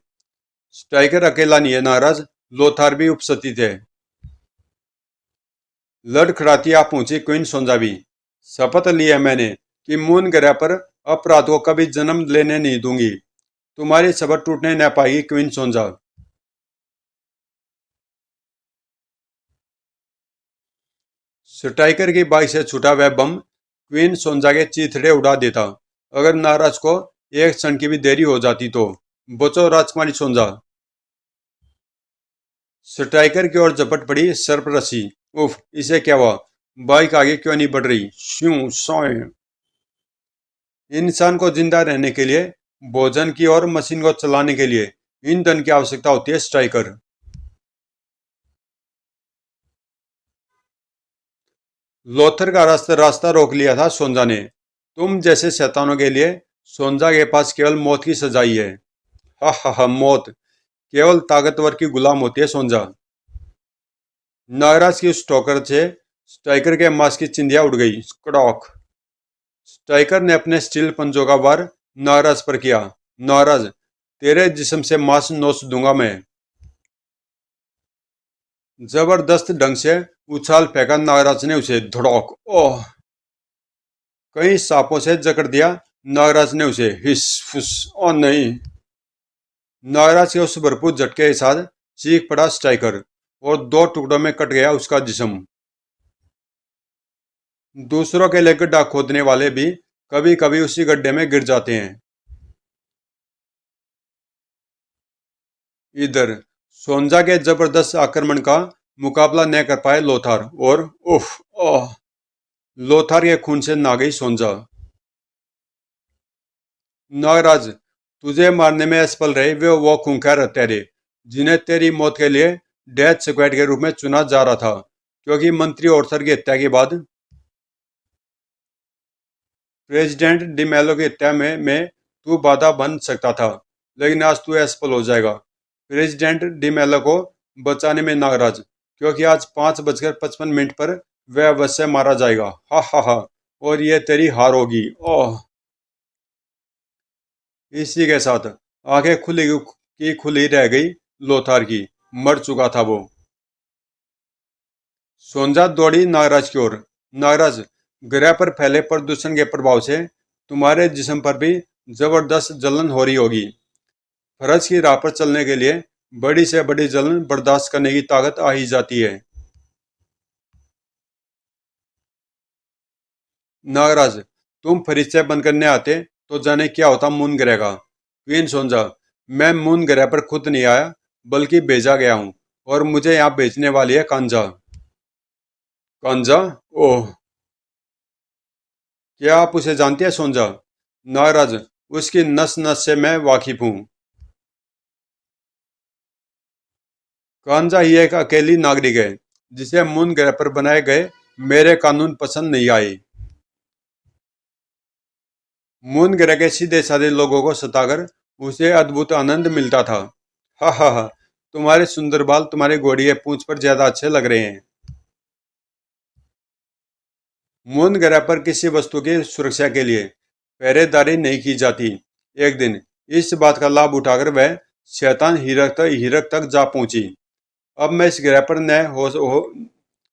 स्ट्राइकर अकेला नहीं है नागराज, लोथार भी उपस्थित है। लड़खड़ाती आप पहुंची क्वीन सोंजाबी। शपथ ली है मैंने कि मून ग्रह पर अपराध को कभी जन्म लेने नहीं दूंगी। तुम्हारी शपथ टूटने न पाएगी क्वीन सोंजा। स्ट्राइकर की बाइक से छूटा वह बम क्वीन सोंजा के चीथड़े उड़ा देता। अगर नाराज को एक क्षण की भी देरी हो जाती तो। बचो राजकुमारी सोंजा। स्ट्राइकर की ओर झपट पड़ी सर्प रस्सी। उफ, इसे क्या हुआ? बाइक आगे क्यों नहीं बढ़ रही? श्यू सोए। इंसान को जिंदा रहने के लिए, भोजन की और मशीन को चलाने के लिए ईंधन की आवश्यकता होती है स्ट्राइकर। लोथर का रास्ता रास्ता रोक लिया था सोंजा ने। तुम जैसे शैतानों के लिए सोंजा के पास केवल मौत की सजाई है। हा हा हा, मौत केवल ताकतवर की गुलाम होती है सोंजा। नागराज की उस ठोकर से स्ट्राइकर के मांस की चिंदिया उड़ गई। कड़ाक। स्ट्राइकर ने अपने स्टील पंजों का वार नागराज पर किया। नागराज, तेरे जिस्म से मांस नोच दूंगा मैं। जबरदस्त ढंग से उछाल फेंका नागराज ने उसे। धड़ाक। ओह। कई सांपों से जकड़ दिया नागराज ने उसे। हिस फुस। ओ नहीं। नागराज के उस भरपूर झटके के साथ चीख पड़ा स्ट्राइकर और दो टुकड़ों में कट गया उसका जिस्म। दूसरों के लिए गड्ढा खोदने वाले भी कभी कभी उसी गड्ढे में गिर जाते हैं। इधर सोंजा के जबरदस्त आक्रमण का मुकाबला न कर पाए लोथार और उफ। ओह। लोथार के खून से नहा गई सोंजा। नागराज, तुझे मारने में असफल रहे वे वो खूंखार हत्यारे जिन्हें तेरी मौत के लिए डेथ स्क्वाड के रूप में चुना जा रहा था, क्योंकि मंत्री ऑर्थर की हत्या के बाद प्रेसिडेंट डिमेलो की हत्या में तू बाधा बन सकता था, लेकिन आज तू असफल हो जाएगा प्रेसिडेंट डिमेलो को बचाने में नागराज, क्योंकि आज 5:55 पर वह अवश्य मारा जाएगा। हा हा हा। और ये तेरी हार होगी। ओह। इसी के साथ आंखें खुली की खुली रह गई लोथार की। मर चुका था वो। सोंजा दौड़ी नागराज की ओर। नागराज, ग्रह पर फैले प्रदूषण के प्रभाव से तुम्हारे जिस्म पर भी जबरदस्त जलन हो रही होगी। फर्ज की राह पर चलने के लिए बड़ी से बड़ी जलन बर्दाश्त करने की ताकत आ ही जाती है। नागराज, तुम फरिश्ते बन करने आते तो जाने क्या होता मून ग्रह का। क्वीन सोंजा, मैं मून ग्रह पर खुद नहीं आया, बल्कि भेजा गया हूँ, और मुझे यहाँ भेजने वाली है कांजा। कांजा? ओह। क्या आप उसे जानते हैं सोंजा? नागराज, उसकी नस नस से मैं वाकिफ हूँ। कांजा ही एक अकेली नागरिक है जिसे मून ग्रह पर बनाए गए मेरे कानून पसंद नहीं आए। मून ग्रह के सीधे साधे लोगों को सताकर उसे अद्भुत आनंद मिलता था। हा हा हा। तुम्हारे सुंदर बाल तुम्हारे घोड़ी के पूंछ पर ज्यादा अच्छे लग रहे हैं। मून ग्रह पर किसी वस्तु की सुरक्षा के लिए पहरेदारी नहीं की जाती। एक दिन इस बात का लाभ उठाकर वह शैतान हीरक तक जा पहुंची। अब मैं इस ग्रह पर न हो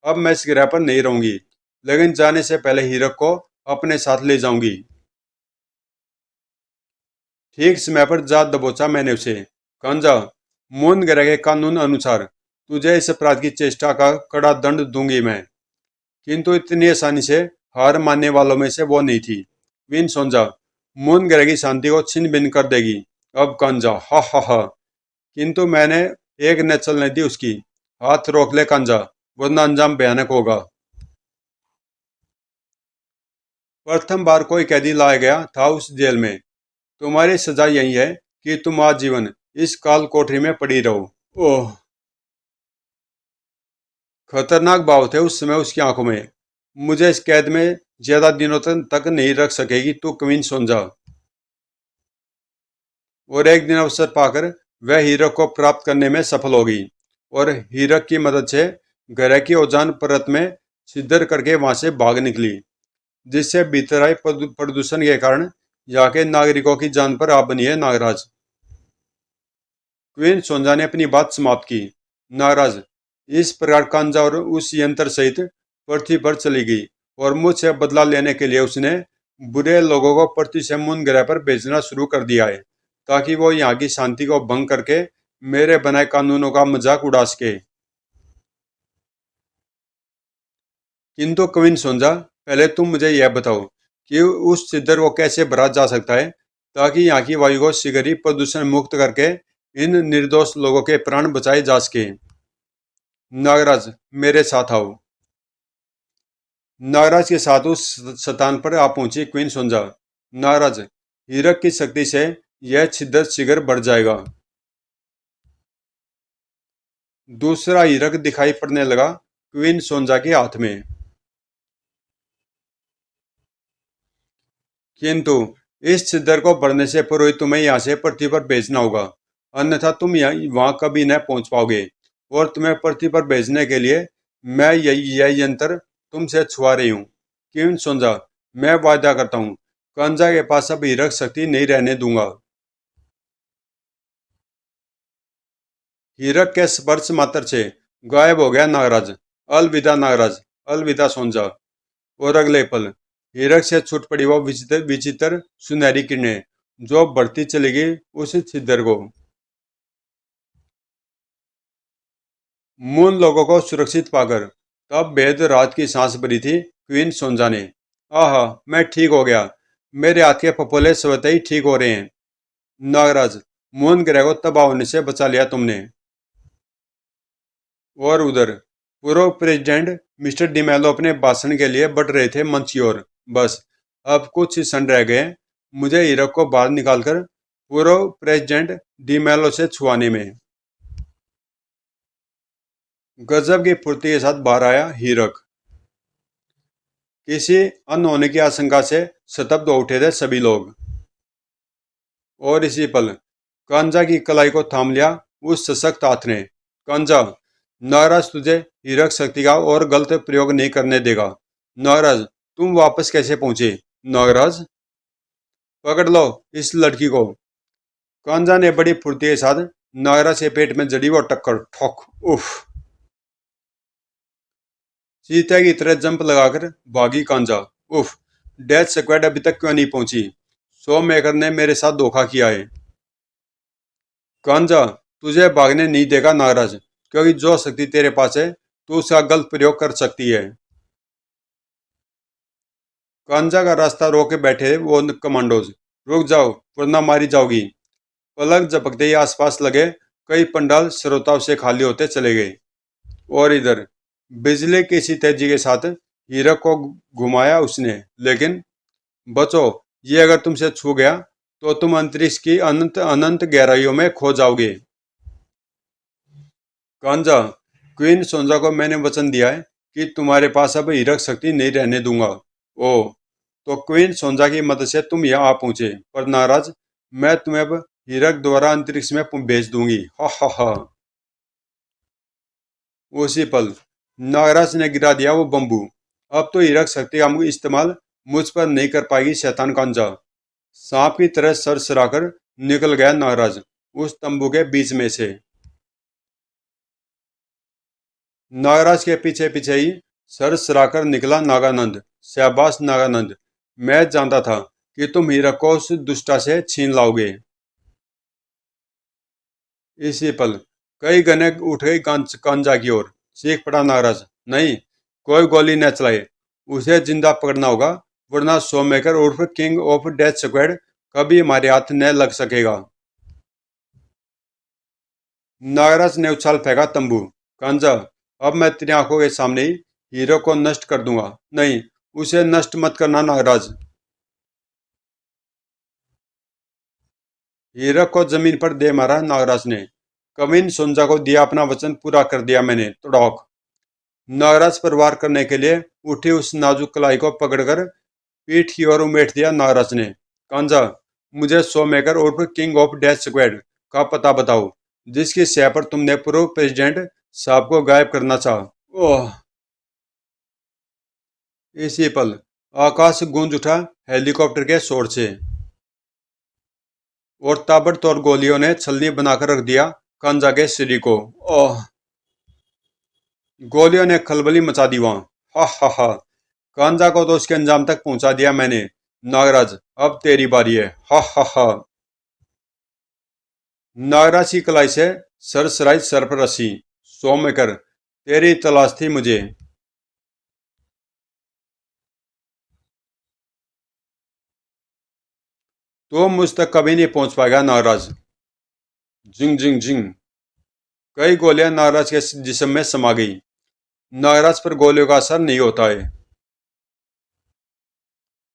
अब मैं इस ग्रह पर नहीं रहूंगी, लेकिन जाने से पहले हीरक को अपने साथ ले जाऊंगी। ठीक समय पर जा दबोचा मैंने उसे। कांजा, मून ग्रह के कानून अनुसार तुझे इस अपराध की चेष्टा का कड़ा दंड दूंगी मैं, किंतु इतनी आसानी से हार मानने वालों में से वो नहीं थी। विन सोंजा मून ग्रह की शांति को छिन्न भिन्न कर देगी। अब कांजा, हा हा हा। किंतु मैंने एक न चलने दी उसकी। हाथ रोक ले कांजा, वरना अंजाम भयानक होगा। प्रथम बार कोई कैदी लाया गया था उस जेल में। तुम्हारी सजा यही है कि तुम आजीवन इस काल कोठरी में पड़ी रहो। ओह, खतरनाक भाव थे उस समय उसकी आंखों में। मुझे इस कैद में ज्यादा दिनों तक नहीं रख सकेगी तू, क्वीन सोंजा। और एक दिन अवसर पाकर वह हीरक को प्राप्त करने में सफल होगी और हीरक की मदद से ग्रह की ओजान परत में छिद्र करके वहां से भाग निकली, जिससे भीतर आए प्रदूषण के कारण यहाँ के नागरिकों की जान पर आ बनी है नागराज। क्वीन सोंजा ने अपनी बात समाप्त की। नागराज इस प्रकार कांजा और उस यंत्र सहित पृथ्वी पर चली गई और मुझसे बदला लेने के लिए उसने बुरे लोगों को पृथ्वी से मून ग्रह पर भेजना शुरू कर दिया है, ताकि वो यहाँ की शांति को भंग करके मेरे बनाए कानूनों का मजाक उड़ा सके। किंतु क्वीन सोंजा, पहले तुम मुझे यह बताओ कि उस छिद्र को कैसे भरा जा सकता है, ताकि यहाँ की वायु को शीघ्र ही प्रदूषण मुक्त करके इन निर्दोष लोगों के प्राण बचाए जा सके। नागराज, मेरे साथ आओ। नागराज के साथ उस स्थान पर आ पहुंची क्वीन सोंजा। नागराज, हीरक की शक्ति से यह छिद्र शीघ्र बढ़ जाएगा। दूसरा हीरक दिखाई पड़ने लगा क्वीन सोंजा के हाथ में। किंतु इस छिद्र को बढ़ने से पूर्व ही तुम्हें यहाँ से पृथ्वी पर भेजना होगा, अन्यथा तुम यहाँ वहां कभी न पहुंच पाओगे। और तुम्हें पृथ्वी पर भेजने के लिए मैं यह यंत्र तुमसे छुआ रही हूँ। क्वीन सोंजा, मैं वादा करता हूँ कंजा के पास अब हीरक शक्ति नहीं रहने दूंगा। हीरक के स्पर्श मात्र से गायब हो गया नागराज। अलविदा नागराज, अलविदा सोंजा। और अगले पल हीरक से छूट पड़ी वो विचित्र विचित्र सुनहरी किरणें जो बढ़ती चली गई उस छिद्र को। मून लोगों को सुरक्षित पाकर तब बेहद रात की सांस भरी थी क्वीन सोंजा ने। आहा, मैं ठीक हो गया। मेरे हाथ के फफोले स्वतः ही ठीक हो रहे हैं। नागराज, मून ग्रह को तबाह होने से बचा लिया तुमने। और उधर पूर्व प्रेसिडेंट मिस्टर डिमेलो अपने भाषण के लिए बढ़ रहे थे मंच की ओर। बस अब कुछ ही क्षण रह गए मुझे हीरक को बाहर निकालकर पूर्व प्रेसिडेंट डिमेलो से छुआने में। गजब की फुर्ती के साथ बाहर आया हीरक। किसी अनहोनी की आशंका से स्तब्ध हो उठे थे सभी लोग। और इसी पल कांजा की कलाई को थाम लिया उस सशक्त हाथ ने। कांजा, नागराज तुझे हीरक शक्ति का और गलत प्रयोग नहीं करने देगा। नागराज, तुम वापस कैसे पहुंचे? नागराज, पकड़ लो इस लड़की को। कांजा ने बड़ी फुर्ती के साथ नागराज के पेट में जड़ी वो टक्कर ठोक। उफ, चीते की तरह जंप लगाकर भागी कांजा। उफ, डेथ स्क्वाड अभी तक क्यों नहीं पहुंची? सो मेकर ने मेरे साथ धोखा किया है। कांजा, तुझे भागने नहीं देगा नागराज, क्योंकि जो शक्ति तेरे पास है तू उसका गलत प्रयोग कर सकती है। कांजा का रास्ता रोके बैठे वो कमांडोज। रुक जाओ वरना मारी जाओगी। पलक झपकते ही आसपास लगे कई पंडाल श्रोताओं से खाली होते चले गए। और इधर बिजली की सी तेजी के साथ हीरक को घुमाया उसने। लेकिन बचो, ये अगर तुमसे छू गया तो तुम अंतरिक्ष की अनंत अनंत गहराइयों में खो जाओगे। कांजा, क्वीन सोंजा को मैंने वचन दिया है कि तुम्हारे पास अब हीरक शक्ति नहीं रहने दूंगा। ओ, तो क्वीन सोंजा की मदद से तुम यहाँ आ पहुंचे, पर नाराज मैं तुम्हें अब हीरक द्वारा अंतरिक्ष में भेज दूंगी। हा हा हा। उसी पल नागराज ने गिरा दिया वो बम्बू। अब तो हीरक शक्ति का इस्तेमाल मुझ पर नहीं कर पाएगी शैतान कांजा। सांप की तरह सरसराकर निकल गया नागराज उस तंबू के बीच में से। नागराज के पीछे पीछे ही सरसराकर निकला नागानंद। शाबाश नागानंद, मैं जानता था कि तुम हीरक को उस दुष्टा से छीन लाओगे। इसी पल कई गने उठ गई कांजा की ओर। चीख पड़ा नागराज, नहीं, कोई गोली न चलाए, उसे जिंदा पकड़ना होगा, वरना सोमेकर उर्फ किंग ऑफ डेथ स्क्वाड कभी हमारे हाथ न लग सकेगा। नागराज ने उछाल फेंका तंबू। कांजा, अब मैं तेरी आंखों के सामने ही हीरो को नष्ट कर दूंगा। नहीं, उसे नष्ट मत करना नागराज। हीरक को जमीन पर दे मारा नागराज ने। कविन सुंजा को दिया अपना वचन पूरा कर दिया मैंने, तड़ौक। नागराज पर वार करने के लिए उठी उस नाजुक कलाई को पकड़कर पीठ की ओर उमेट दिया नागराज ने। कांजा, मुझे शो मेकर उर्फ किंग ऑफ डेथ स्क्वाड का पता बताओ, जिसकी सह पर तुमने पूर्व प्रेसिडेंट साहब को गायब करना चाहा। ओह! इसी पल आकाश गूंज उठा हेलीकॉप्टर के शोर से, और ताबड़तोड़ गोलियों ने छलनी बनाकर रख दिया कांजा के शरीर को। ओह! गोलियों ने खलबली मचा दी वहां। हा हा हा! कांजा को तो उसके अंजाम तक पहुंचा दिया मैंने। नागराज, अब तेरी बारी है। हा हा हा! नागराज की कलाई से सरसराई सरफरसी। सोमकर, तेरी तलाश थी मुझे। तो मुझ तक कभी नहीं पहुंच पाएगा नागराज। जिंग जिंग जिंग! कई गोलियां नागराज के जिस्म में समा गई। नागराज पर गोलियों का असर नहीं होता है।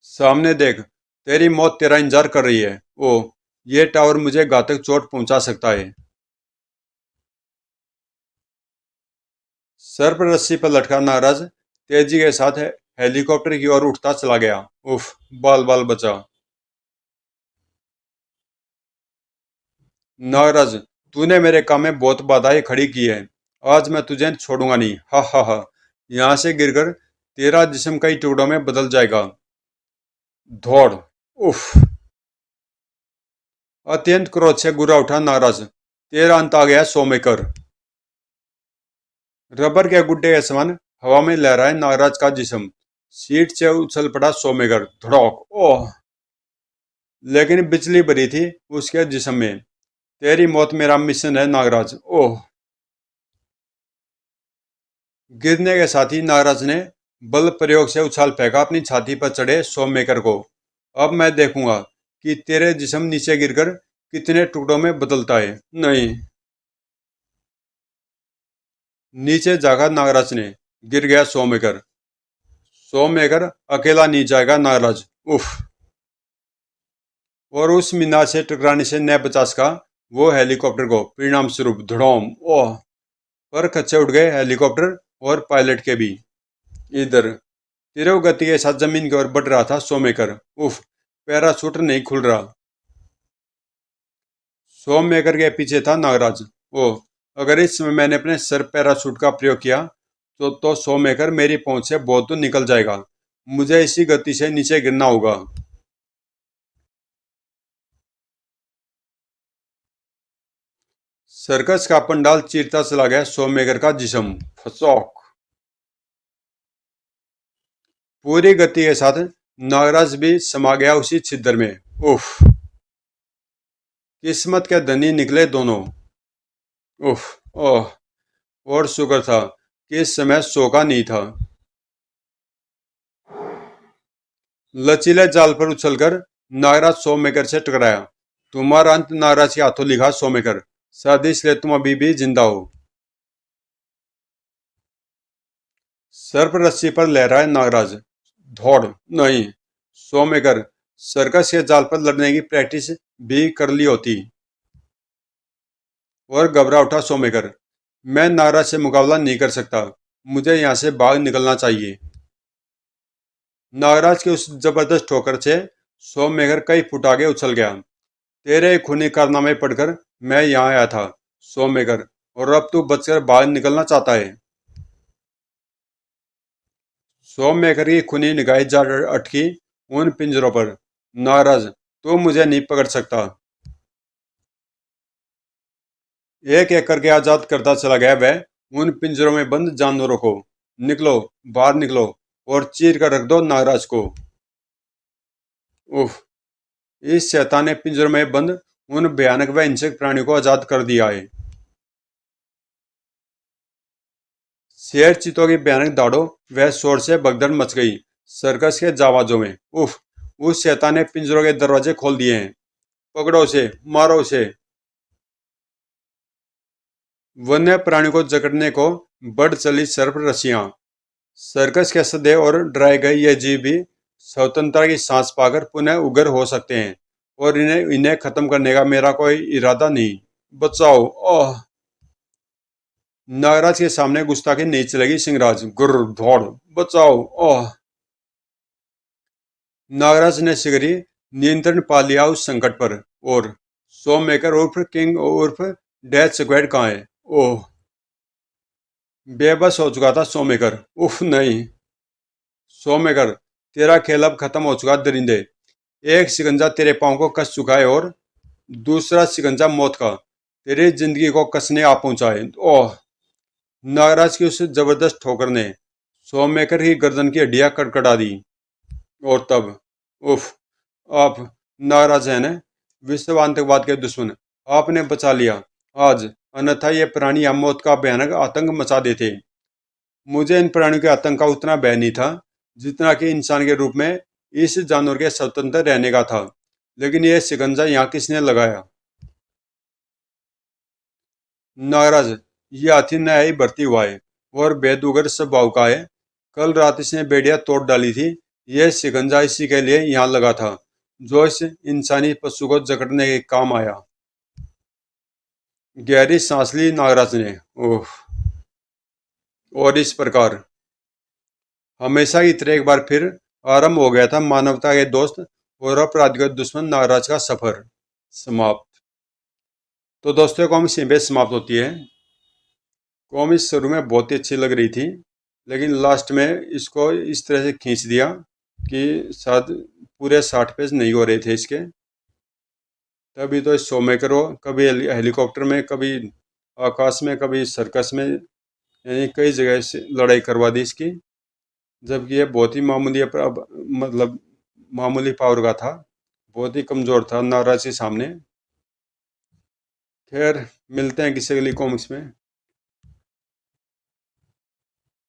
सामने देख, तेरी मौत तेरा इंतजार कर रही है। ओ, ये टावर मुझे घातक चोट पहुंचा सकता है। सर पर रस्सी पर लटका नागराज तेजी के साथ हेलीकॉप्टर की ओर उठता चला गया। उफ! बाल बाल बचा। नागराज, तूने मेरे काम में बहुत बाधाएं खड़ी की है। आज मैं तुझे छोड़ूंगा नहीं। हा हा हा! यहाँ से गिरकर तेरा जिस्म कई टुकड़ों में बदल जाएगा। धौड़! उफ! अत्यंत क्रोध से गुर्रा उठा नागराज। तेरा अंत आ गया सोमेकर। रबर के गुड्डे के समान हवा में लहराए नागराज का जिस्म। सीट से उछल पड़ा सोमेकर। धड़ोक! ओह! लेकिन बिजली भरी थी उसके जिस्म में। तेरी मौत मेरा मिशन है नागराज। ओह! गिरने के साथ ही नागराज ने बल प्रयोग से उछाल फेंका अपनी छाती पर चढ़े सोममेकर को। अब मैं देखूंगा कि तेरे जिस्म नीचे गिरकर कितने टुकड़ों में बदलता है। नहीं! नीचे जागा नागराज ने। गिर गया सोममेकर। सोममेकर अकेला नहीं जाएगा नागराज। उफ! और उस मीनार से टकराने से न बचा सका वो हेलीकॉप्टर को। परिणाम स्वरूप धड़ोम! ओह! पर खच्चे उठ गए हेलीकॉप्टर और पायलट के भी। इधर तीव्र गति के साथ जमीन की ओर बढ़ रहा था सोममेकर। उफ! पैराशूट नहीं खुल रहा। सोममेकर के पीछे था नागराज। ओह! अगर इस समय मैंने अपने सर पैराशूट का प्रयोग किया तो सोममेकर मेरी पहुंच से बहुत दूर निकल जाएगा। मुझे इसी गति से नीचे गिरना होगा। सर्कस का पंडाल चीरता चला गया सोममेकर का जिस्म। फसौक! पूरी गति के साथ नागराज भी समा गया उसी छिद्र में। उफ! किस्मत के धनी निकले दोनों। उफ! ओह! और शुक्र था कि इस समय सोका नहीं था। लचीले जाल पर उछलकर नागराज सोममेकर से टकराया। तुम्हारा अंत नागराज के हाथों लिखा सोममेकर। शायद इसलिए तुम अभी भी जिंदा हो। सर पर रस्सी पर लहराए नागराज। धौड़! नहीं! सोममेकर, सर्कस के जाल पर लड़ने की प्रैक्टिस भी कर ली होती। और घबरा उठा सोममेकर। मैं नागराज से मुकाबला नहीं कर सकता। मुझे यहाँ से भाग निकलना चाहिए। नागराज की उस जबरदस्त ठोकर से सोममेकर कई फुट आगे उछल गया। तेरे खूनी कारनामे पढ़कर मैं यहाँ आया था सोममेकर, और अब तू बचकर बाहर निकलना चाहता है। सोममेकर की खूनी निगाहें जा अटकी उन पिंजरों पर। नागराज, तू मुझे नहीं पकड़ सकता। एक एक करके आजाद करता चला गया वह उन पिंजरों में बंद जानवरों को। निकलो, बाहर निकलो, और चीर कर रख दो नागराज को। उफ! इस शैतान ने पिंजरों में बंद उन भयानक व हिंसक प्राणियों को आजाद कर दिया है। शेर चीतों की भयानक दाड़ों व शोर से भगदड़ मच गई सर्कस के जावाजों में। उफ! उस शैतान ने पिंजरों के दरवाजे खोल दिए हैं। पकड़ो उसे, मारो उसे। वन्य प्राणी को जकड़ने को बढ़ चली सर्प रस्सियां। सर्कस के सदे और डराए गए ये जीव भी स्वतंत्रता की सांस पाकर पुनः उगर हो सकते हैं, और इन्हें इन्हें खत्म करने का मेरा कोई इरादा नहीं। बचाओ। ओह। नागराज के सामने गुस्ताखी नहीं चलेगी सिंहराज। गुर्र दौड़। बचाओ। ओह। नागराज ने शीघ्र ही नियंत्रण पा लिया उस संकट पर। और सो मेकर उर्फ किंग उर्फ डेथ स्क्वाड कहाँ है? ओह। बेबस हो चुका था सोमेकर। उफ नहीं। सोमेकर, तेरा खेल अब खत्म हो चुका दरिंदे। एक शिकंजा तेरे पांव को कस चुका है और दूसरा शिकंजा मौत का तेरी जिंदगी को कसने आ पहुंचा है। ओह। नागराज की उस जबरदस्त ठोकर ने सोमेकर की गर्दन की हड्डियां कड़कड़ा दी। और तब उफ। आप नागराज है न, विश्व आतंकवाद के दुश्मन, आपने बचा लिया आज, अन्यथा ये प्राणी या मौत का भयानक आतंक मचा देते। मुझे इन प्राणियों के आतंक का उतना भय नहीं था जितना कि इंसान के रूप में इस जानवर के स्वतंत्र रहने का था। लेकिन यह शिकंजा यहाँ किसने लगाया? नागराज, ये हाथी नया ही भर्ती हुआ है और बेदुगर स्वभाव का है। कल रात इसने बेड़ियां तोड़ डाली थी। यह शिकंजा इसी के लिए यहाँ लगा था, जो इस इंसानी पशु को जकड़ने के काम आया। गहरी सांस ली नागराज ने। ओह। और इस प्रकार हमेशा की तरह एक बार फिर आरंभ हो गया था मानवता के दोस्त और अपराध के दुश्मन नागराज का सफर। समाप्त। तो दोस्तों, कॉमिक यहीं पे समाप्त होती है। कॉमिक शुरू में बहुत ही अच्छी लग रही थी, लेकिन लास्ट में इसको इस तरह से खींच दिया कि शायद पूरे 60 पेज नहीं हो रहे थे इसके। तभी तो इस शो में करो, कभी हेलीकॉप्टर में, कभी आकाश में, कभी सर्कस में, यानी कई जगह से लड़ाई करवा दी इसकी। जबकि ये बहुत ही मामूली मतलब मामूली पावर का था, बहुत ही कमज़ोर था नाराज के सामने। खैर, मिलते हैं किसी अगली कॉमिक्स में।